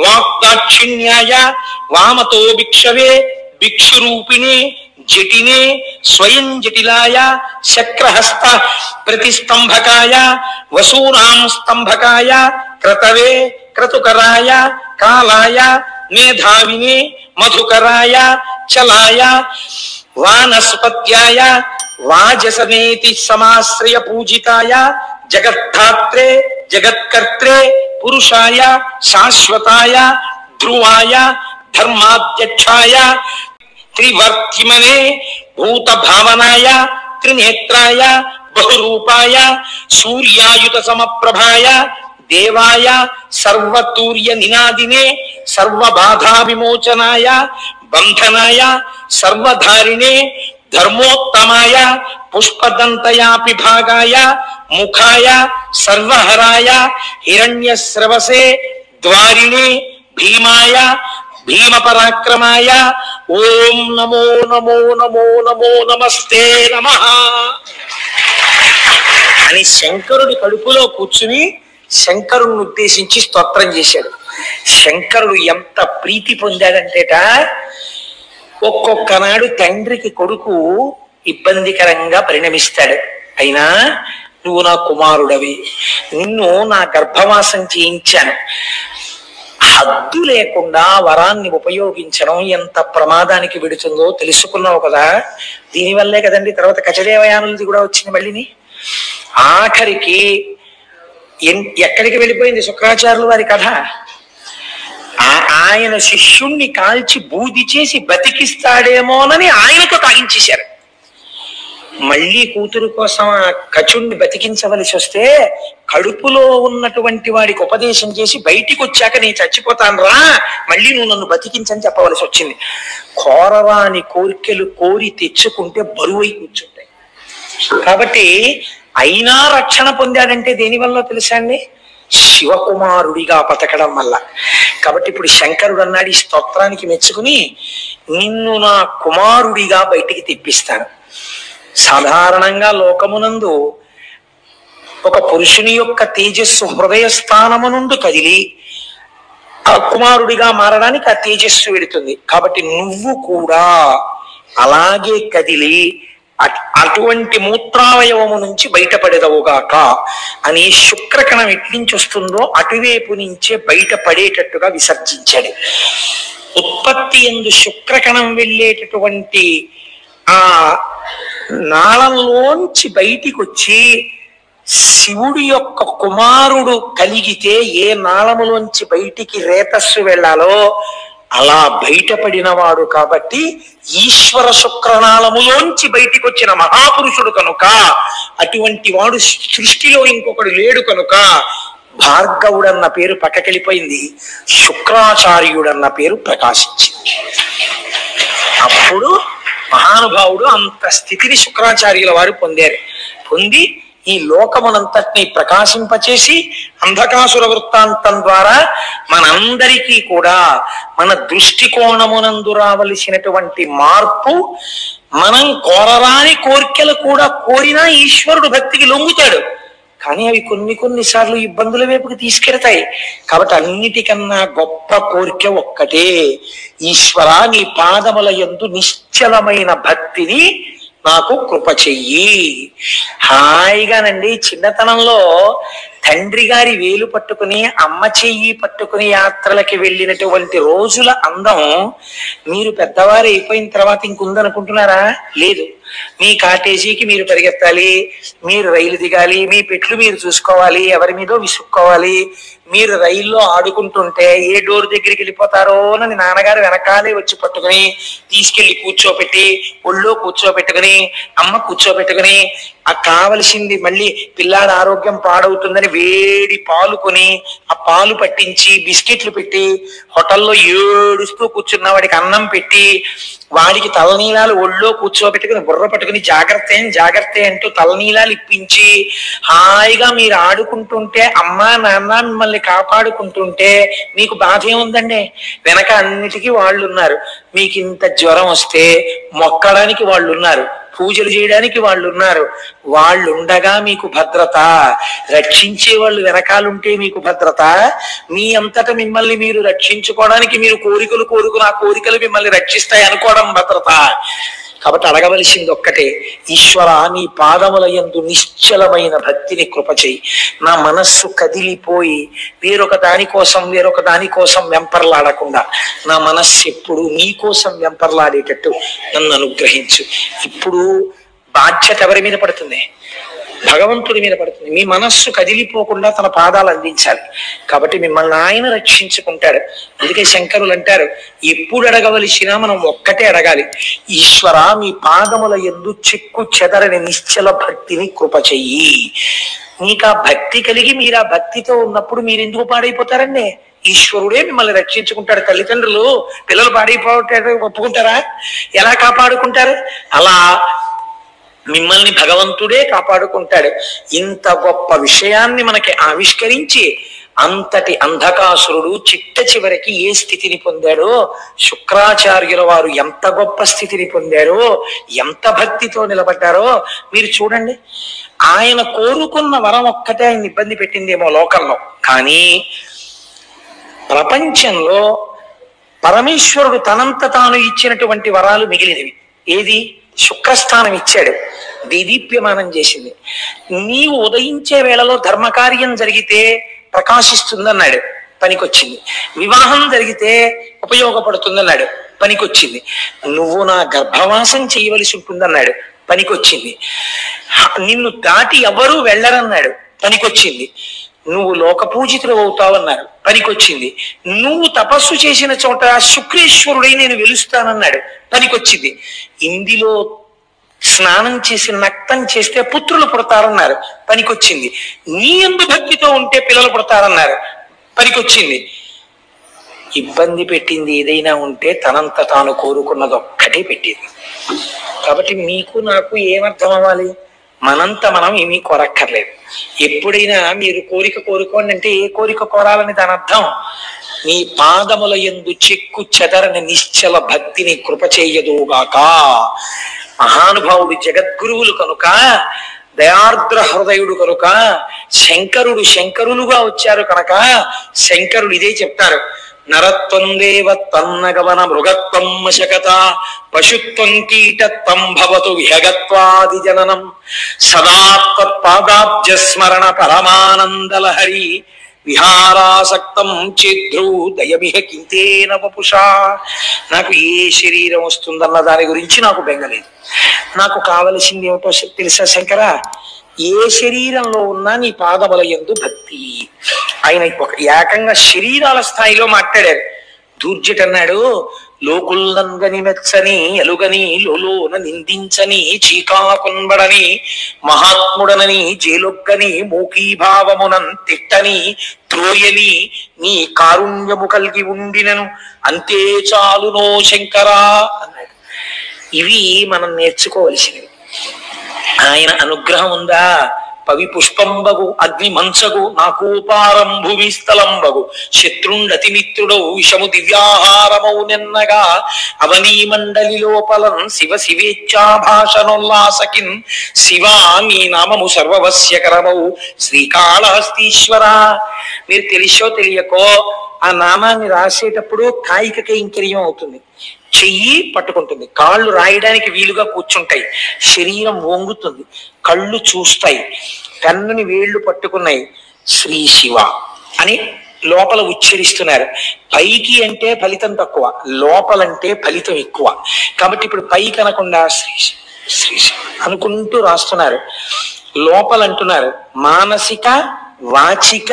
వాగ్దాక్షిణ్యాయ వామతో భిక్షవే భిక్షురూపిణే జటినే స్వయం జటిలాయ శక్రహస్త ప్రతిస్తంభకాయ వసూనాం స్తంభకాయ క్రతవే క్రతుకరాయ కాలాయ మేధావినే మధుకరాయ చలాయ వానస్పత్యాయ వాజసనేతి సమాశ్రయ పూజితాయ జగద్ధాత్రే జగత్కర్త్రే పురుషాయ శాశ్వతాయ ధ్రువాయ ధర్మాధ్యక్షాయ త్రివర్తిమనే భూత భావనాయ త్రినేత్రాయ బహురూపాయ సూర్యాయుత సమప్రభాయ దేవాయ సర్వతూర్య నినాదినే సర్వబాధా విమోచనాయ బంధనాయ సర్వధారిణే ధర్మోత్తమాయ పుష్పదంతయాపి భాగాయ ముఖాయ సర్వహరాయ హిరణ్యస్రవసే ద్వారిణే భీమాయ భీమపరాక్రమాయ ఓం నమో నమో నమో నమో నమస్తే నమః అని శంకరుడి కడుపులో కూర్చుని శంకరుని ఉద్దేశించి స్తోత్రం చేశాడు. శంకరుడు ఎంత ప్రీతి పొందాడంటేట, ఒక్కొక్క నాడు తండ్రికి కొడుకు ఇబ్బందికరంగా పరిణమిస్తాడు. అయినా నువ్వు నా కుమారుడవి, నిన్ను నా గర్భవాసం చేయించాను, హద్దు లేకుండా వరాన్ని ఉపయోగించడం ఎంత ప్రమాదానికి విడుతుందో తెలుసుకున్నావు కదా. దీనివల్లే కదండి తర్వాత కచదేవయానులది కూడా వచ్చింది. మళ్ళీని ఆఖరికి ఎక్కడికి వెళ్ళిపోయింది శుక్రాచార్యుల వారి కథ. ఆయన శిష్యుణ్ణి కాల్చి బూది చేసి బతికిస్తాడేమోనని ఆయనతో తాగించేశారు. మళ్ళీ కూతురు కోసం ఆ కచుణ్ణి బతికించవలసి వస్తే కడుపులో ఉన్నటువంటి వాడికి ఉపదేశం చేసి బయటికి వచ్చాక నేను చచ్చిపోతాను రా, మళ్ళీ నువ్వు నన్ను బతికించని చెప్పవలసి వచ్చింది. కోరరాని కోరికలు కోరి తెచ్చుకుంటే బరువై కూర్చుంటాయి. కాబట్టి అయినా రక్షణ పొందాడంటే దేనివల్ల తెలుసా అండి? శివకుమారుడిగా బతకడం వల్ల. కాబట్టి ఇప్పుడు శంకరుడు అన్నాడు ఈ స్తోత్రానికి మెచ్చుకుని, నిన్ను నా కుమారుడిగా బయటికి తెప్పిస్తాను. సాధారణంగా లోకమునందు ఒక పురుషుని యొక్క తేజస్సు హృదయ స్థానము నుండి కదిలి ఆ కుమారుడిగా మారడానికి ఆ తేజస్సు వెడుతుంది. కాబట్టి నువ్వు కూడా అలాగే కదిలి అటువంటి మూత్రావయవము నుంచి బయటపడేదవుగాక అని శుక్రకణం ఎట్నుంచి వస్తుందో అటువైపు నుంచే బయటపడేటట్టుగా విసర్జించాడు. ఉత్పత్తి యందు శుక్రకణం వెళ్ళేటటువంటి ఆ నాళంలోంచి బయటికి వచ్చి శివుడి యొక్క కుమారుడు కలిగితే ఏ నాళములోంచి బయటికి రేతస్సు వెళ్ళాలో అలా బయటపడినవాడు కాబట్టి ఈశ్వర శుక్రనాళములోంచి బయటికి వచ్చిన మహాపురుషుడు కనుక, అటువంటి వాడు సృష్టిలో ఇంకొకడు లేడు కనుక భార్గవుడన్న పేరు పక్కకెళ్ళిపోయింది, శుక్రాచార్యుడన్న పేరు ప్రకాశించింది. అప్పుడు మహానుభావుడు అంత స్థితిని శుక్రాచార్యుల వారు పొందారు. పొంది ఈ లోకమునంతటిని ప్రకాశింపచేసి అంధకాసుర వృత్తాంతం ద్వారా మనందరికీ కూడా మన దృష్టికోణమునందు రావలసినటువంటి మార్పు, మనం కోరరాని కోరికలు కూడా కోరినా ఈశ్వరుడు భక్తికి లొంగుతాడు. కానీ అవి కొన్నిసార్లు ఇబ్బందుల వైపుకి తీసుకెడతాయి. కాబట్టి అన్నిటికన్నా గొప్ప కోరిక ఒక్కటే, ఈశ్వర నీ పాదముల యందు నిశ్చలమైన భక్తిని నాకు కృప చెయ్యి. హాయిగానండి చిన్నతనంలో తండ్రి గారి వేలు పట్టుకుని అమ్మ చెయ్యి పట్టుకుని యాత్రలకి వెళ్ళినటువంటి రోజుల అందం మీరు పెద్దవారు అయిపోయిన తర్వాత ఇంకుందనుకుంటున్నారా? లేదు. మీ కాటేజీకి మీరు పరిగెత్తాలి, మీరు రైలు దిగాలి, మీ పెట్లు మీరు చూసుకోవాలి, ఎవరి మీదో విసుక్కోవాలి. మీరు రైల్లో ఆడుకుంటుంటే ఏ డోర్ దగ్గరికి వెళ్ళిపోతారో అని నాన్నగారు వెనకాలే వచ్చి పట్టుకుని తీసుకెళ్లి కూర్చోపెట్టి ఒళ్ళో కూర్చోబెట్టుకుని అమ్మ కూర్చోబెట్టుకుని ఆ కావలసింది మళ్ళీ పిల్లాడి ఆరోగ్యం పాడవుతుందని వేడి పాలు కొని ఆ పాలు పట్టించి బిస్కెట్లు పెట్టి హోటల్లో ఏడుస్తూ కూర్చున్న వాడికి అన్నం పెట్టి వాడికి తలనీలాలు ఒళ్ళో కూర్చోబెట్టుకుని బుర్ర పట్టుకుని జాగ్రత్త అంటూ తలనీలాలు ఇప్పించి హాయిగా మీరు ఆడుకుంటుంటే అమ్మా నాన్న మిమ్మల్ని కాపాడుకుంటుంటే మీకు బాధ ఏముందండి? వెనక అన్నిటికీ వాళ్ళు ఉన్నారు. మీకు ఇంత జ్వరం వస్తే మొక్కడానికి వాళ్ళు ఉన్నారు, పూజలు చేయడానికి వాళ్ళు ఉన్నారు. వాళ్ళు ఉండగా మీకు భద్రత, రక్షించే వాళ్ళు వెనకాలంటే మీకు భద్రత. మీ అంతటా మిమ్మల్ని మీరు రక్షించుకోవడానికి మీరు కోరికలు కోరుకుని ఆ కోరికలు మిమ్మల్ని రక్షిస్తాయి అనుకోవడం భద్రత. కాబట్టి అడగవలసింది ఒక్కటే, ఈశ్వర నీ పాదముల యందు నిశ్చలమైన భక్తిని కృప చెయ్యి. నా మనస్సు కదిలిపోయి వేరొక దానికోసం వెంపర్లాడకుండా నా మనస్సు ఎప్పుడు నీ కోసం వెంపర్లాడేటట్టు నన్ను అనుగ్రహించు. ఇప్పుడు బాధ్యత ఎవరి మీద పడుతుంది? భగవంతుడి మీద పడుతుంది. మీ మనస్సు కదిలిపోకుండా తన పాదాలు అందించాలి. కాబట్టి మిమ్మల్ని ఆయన రక్షించుకుంటాడు. అందుకే శంకరులు అంటారు, ఎప్పుడు అడగవలసినా మనం ఒక్కటే అడగాలి, ఈశ్వర మీ పాదముల యందు చిక్కు చెదరని నిశ్చల భక్తిని కృప చెయ్యి. మీకు ఆ భక్తి కలిగి మీరు ఆ భక్తితో ఉన్నప్పుడు మీరు ఎందుకు పాడైపోతారండి? ఈశ్వరుడే మిమ్మల్ని రక్షించుకుంటాడు. తల్లిదండ్రులు పిల్లలు పాడైపోతారు ఒప్పుకుంటారా? ఎలా కాపాడుకుంటారు? అలా మిమ్మల్ని భగవంతుడే కాపాడుకుంటాడు. ఇంత గొప్ప విషయాన్ని మనకి ఆవిష్కరించి అంతటి అంధకాసురుడు చిట్ట చివరికి ఏ స్థితిని పొందాడో, శుక్రాచార్యుల వారు ఎంత గొప్ప స్థితిని పొందారో, ఎంత భక్తితో నిలబడ్డారో మీరు చూడండి. ఆయన కోరుకున్న వరం ఒక్కటే ఆయన ఇబ్బంది పెట్టిందేమో లోకంలో, కానీ ప్రపంచంలో పరమేశ్వరుడు తనంత తాను ఇచ్చినటువంటి వరాలు మిగిలినవి. ఏది? శుక్రస్థానం ఇచ్చాడు, దీదీప్యమానం చేసింది. నీవు ఉదయించే వేళలో ధర్మకార్యం జరిగితే ప్రకాశిస్తుందన్నాడు, పనికొచ్చింది. వివాహం జరిగితే ఉపయోగపడుతుందన్నాడు, పనికొచ్చింది. నువ్వు నా గర్భవాసం చేయవలసి ఉంటుందన్నాడు, పనికొచ్చింది. నిన్ను దాటి ఎవరూ వెళ్ళరన్నాడు, పనికొచ్చింది. నువ్వు లోకపూజితుడు అవుతావన్నారు, పనికొచ్చింది. నువ్వు తపస్సు చేసిన చోట శుక్రేశ్వరుడై నేను వెలుస్తానన్నాడు, పనికొచ్చింది. ఇందులో స్నానం చేసి నక్తం చేస్తే పుత్రులు పుడతారన్నారు, పనికొచ్చింది. నీ యందు భక్తితో ఉంటే పిల్లలు పుడతారన్నారు, పనికొచ్చింది. ఇబ్బంది పెట్టింది ఏదైనా ఉంటే తనంత తాను కోరుకున్నది ఒక్కటే పెట్టింది. కాబట్టి మీకు నాకు ఏమర్థం అవ్వాలి? మనంత మనం ఏమీ కోరక్కర్లేదు. ఎప్పుడైనా మీరు కోరిక కోరుకోండి అంటే ఏ కోరిక కోరాలని దాని అర్థం, నీ పాదముల యందు చెక్కు చెదరని నిశ్చల భక్తిని కృప చేయదుగాక. మహానుభావుడు జగద్గురువులు కనుక, దయార్ద్ర హృదయుడు కనుక, శంకరులుగా వచ్చారు కనుక శంకరులు ఇదే చెప్తారు, నరత్వం దేవ తన్నగవన మృగత్వం మశకత పశుత్వం కీటత్వం భవతు విహగత్వాది జననం సదా తత్పాదాబ్జ స్మరణ పరమానందలహరి విహారాసక్తం చేద్రు దయమిహ కింతేన వపుషా. నాకు ఏ శరీరం వస్తుందన్న దాని గురించి నాకు బెంగలేదు. నాకు కావలసింది ఏమిటో తెలుసా శంకర? ఏ శరీరంలో ఉన్నా నీ పాదముల యందు భక్తి. ఆయన ఒక ఏకంగా శరీరాల స్థాయిలో మాట్లాడారు. దూర్జటన్నాడు, లోకుల్లంగని మెచ్చని ఎలుగని లోన నిందించని చీకాకొన్బడని మహాత్ముడనని జేలొగ్గని మూకీభావమునం తిట్టని త్రోయని నీ కారుణ్యము కలిగి ఉండినను అంతే చాలునో శంకరా అన్నాడు. ఇవి మనం నేర్చుకోవలసినవి. ఆయన అనుగ్రహం ఉందా? పవి పుష్పంబగు అగ్ని మంచగు నాకోపారంభు విస్థలంబగు శత్రుండతి మిత్రుడవు విషము దివ్యాహారమౌ నిన్నగా అవనీ మండలి లోపలం శివ శివేచ్ఛాభాషణోల్లాసకిన్ శివా నీ నామము సర్వవశ్యకరమౌ శ్రీకాళహస్తీశ్వర. మీరు తెలిసో తెలియకో ఆ నామాన్ని రాసేటప్పుడు కాయిక కైంకర్యం అవుతుంది. చెయ్యి పట్టుకుంటుంది, కాళ్ళు రాయడానికి వీలుగా కూర్చుంటాయి, శరీరం వంగుతుంది, కళ్ళు చూస్తాయి, పెన్నుని వేళ్లు పట్టుకున్నాయి, శ్రీ శివ అని లోపల ఉచ్చరిస్తున్నారు. పైకి అంటే ఫలితం తక్కువ, లోపలంటే ఫలితం ఎక్కువ. కాబట్టి ఇప్పుడు పైకి అనకుండా శ్రీ శ్రీ అనుకుంటూ రాస్తున్నారు. లోపలంటున్నారు మానసిక వాచిక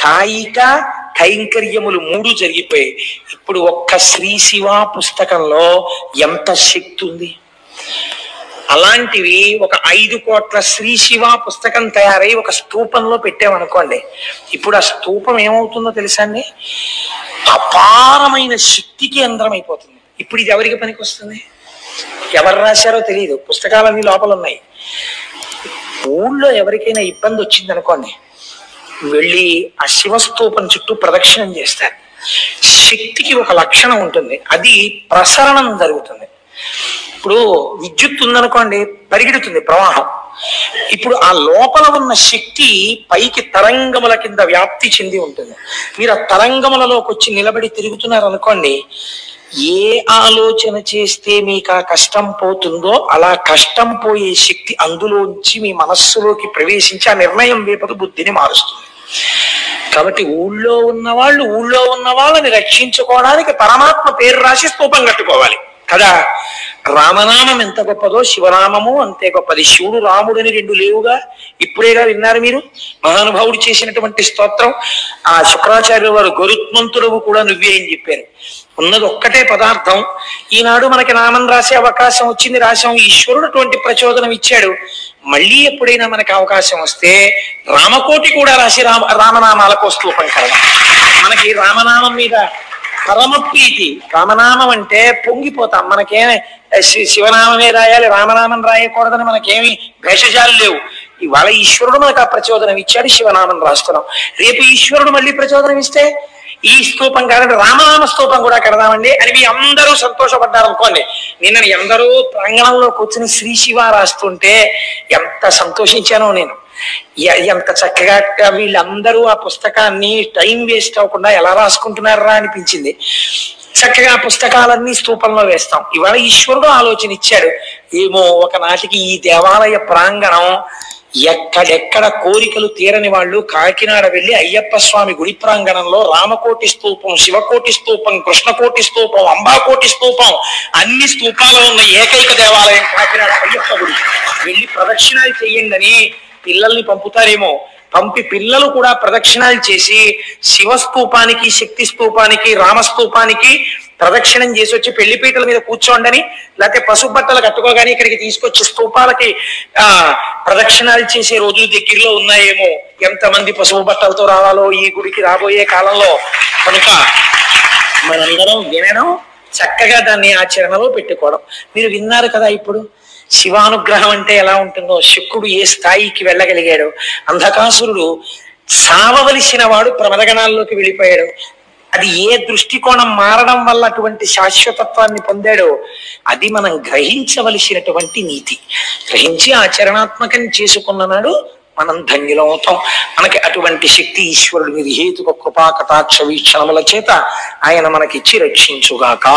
కాయిక కైంకర్యములు 3 జరిగిపోయాయి. ఇప్పుడు ఒక్క శ్రీ శివ పుస్తకంలో ఎంత శక్తి ఉంది! అలాంటివి ఒక 5 కోట్ల శ్రీ శివ పుస్తకం తయారై ఒక స్తూపంలో పెట్టామనుకోండి, ఇప్పుడు ఆ స్తూపం ఏమవుతుందో తెలుసా అండి? అపారమైన శక్తికి కేంద్రం అయిపోతుంది. ఇప్పుడు ఇది ఎవరికి పనికి వస్తుంది? ఎవరు రాశారో తెలియదు, పుస్తకాలన్నీ లోపల ఉన్నాయి. ఊళ్ళో ఎవరికైనా ఇబ్బంది వచ్చింది అనుకోండి, వెళ్ళి ఆ శివస్తూపం చుట్టూ ప్రదక్షిణం చేస్తారు. శక్తికి ఒక లక్షణం ఉంటుంది, అది ప్రసరణం జరుగుతుంది. ఇప్పుడు విద్యుత్ ఉందనుకోండి, పరిగెడుతుంది ప్రవాహం. ఇప్పుడు ఆ లోపల ఉన్న శక్తి పైకి తరంగముల కింద వ్యాప్తి చెంది ఉంటుంది. మీరు ఆ తరంగములలోకి వచ్చి నిలబడి తిరుగుతున్నారు అనుకోండి, ఏ ఆలోచన చేస్తే మీకు ఆ కష్టం పోతుందో అలా కష్టం పోయే శక్తి అందులోంచి మీ మనస్సులోకి ప్రవేశించి ఆ నిర్ణయం వేపదు బుద్ధిని మారుస్తుంది. కాబట్టి ఊళ్ళో ఉన్న వాళ్ళని రక్షించుకోవడానికి పరమాత్మ పేరు రాసి స్తూపం కట్టుకోవాలి కదా. రామనామం ఎంత గొప్పదో శివనామము అంతే గొప్పది. శివుడు రాముడని 2 లేవుగా, ఇప్పుడేగా విన్నారు మీరు. మహానుభావుడు చేసినటువంటి స్తోత్రం. ఆ శుక్రాచార్యుల వారు గరుత్మంతుడవు కూడా నువ్వే అని చెప్పారు. ఉన్నది ఒక్కటే పదార్థం. ఈనాడు మనకి నామం రాసే అవకాశం వచ్చింది, రాశాం. ఈశ్వరుడు అటువంటి ప్రచోదనం ఇచ్చాడు. మళ్ళీ ఎప్పుడైనా మనకి అవకాశం వస్తే రామకోటి కూడా రాసి రామనామాలకు స్తూపం కలగం. మనకి రామనామం మీద పరమ ప్రీతి. రామనామం అంటే పొంగిపోతాం. మనకేమి శివనామమే రాయాలి, రామనామం రాయకూడదని మనకేమి భేషజాలు లేవు. ఇవాళ ఈశ్వరుడు మనకు ఆ ప్రచోదనం ఇచ్చాడు, శివనామం రాస్తున్నాం. రేపు ఈశ్వరుడు మళ్ళీ ప్రచోదనం ఇస్తే ఈ స్తూపం కాదంటే రామనామ స్తూపం కూడా కడదామండి అని మీ అందరూ సంతోషపడ్డారు అనుకోండి. నిన్న ఎందరో ప్రాంగణంలో కూర్చుని శ్రీ శివ రాస్తుంటే ఎంత సంతోషించానో నేను. ఎంత చక్కగా వీళ్ళందరూ ఆ పుస్తకాన్ని టైం వేస్ట్ అవ్వకుండా ఎలా రాసుకుంటున్నారా అనిపించింది. చక్కగా పుస్తకాలన్నీ స్తూపంలో వేస్తాం. ఇవాళ ఈశ్వరుడు ఆలోచన ఇచ్చాడు. ఏమో ఒకనాటికి ఈ దేవాలయ ప్రాంగణం ఎక్కడెక్కడ కోరికలు తీరని వాళ్ళు కాకినాడ వెళ్ళి అయ్యప్ప స్వామి గుడి ప్రాంగణంలో రామకోటి స్తూపం, శివకోటి స్తూపం, కృష్ణకోటి స్తూపం, అంబాకోటి స్తూపం, అన్ని స్తూపాలు ఉన్న ఏకైక దేవాలయం కాకినాడ అయ్యప్ప గుడి. వెళ్ళి ప్రదక్షిణాలు చెయ్యండి అని పిల్లల్ని పంపుతారేమో. పంపి పిల్లలు కూడా ప్రదక్షిణాలు చేసి శివస్తూపానికి, శక్తి స్తూపానికి, రామస్తూపానికి ప్రదక్షిణం చేసి వచ్చి పెళ్లిపీటల మీద కూర్చోండని, లేకపోతే పసుపు బట్టలు కట్టుకోగానే ఇక్కడికి తీసుకొచ్చి స్తూపాలకి ప్రదక్షిణాలు చేసే రోజులు దగ్గరలో ఉన్నాయేమో. ఎంతమంది పసుపు బట్టలతో రావాలో ఈ గుడికి రాబోయే కాలంలో. కనుక మనందరం వినడం, చక్కగా దాన్ని ఆచరణలో పెట్టుకోవడం. మీరు విన్నారు కదా ఇప్పుడు శివానుగ్రహం అంటే ఎలా ఉంటుందో. శుక్రుడు ఏ స్థాయికి వెళ్ళగలిగాడు. అంధకాసురుడు సావవలసిన వాడు ప్రమదగణాల్లోకి వెళ్ళిపోయాడు. అది ఏ దృష్టికోణం మారడం వల్ల అటువంటి శాశ్వతత్వాన్ని పొందాడో అది మనం గ్రహించవలసినటువంటి నీతి. గ్రహించి ఆచరణాత్మకం చేసుకున్న నాడు మనం ధన్యులవుతాం. మనకి అటువంటి శక్తి ఈశ్వరుడు నిర్హేతుక కృపా కటాక్ష వీక్షణముల చేత ఆయన మనకిచ్చి రక్షించుగాక.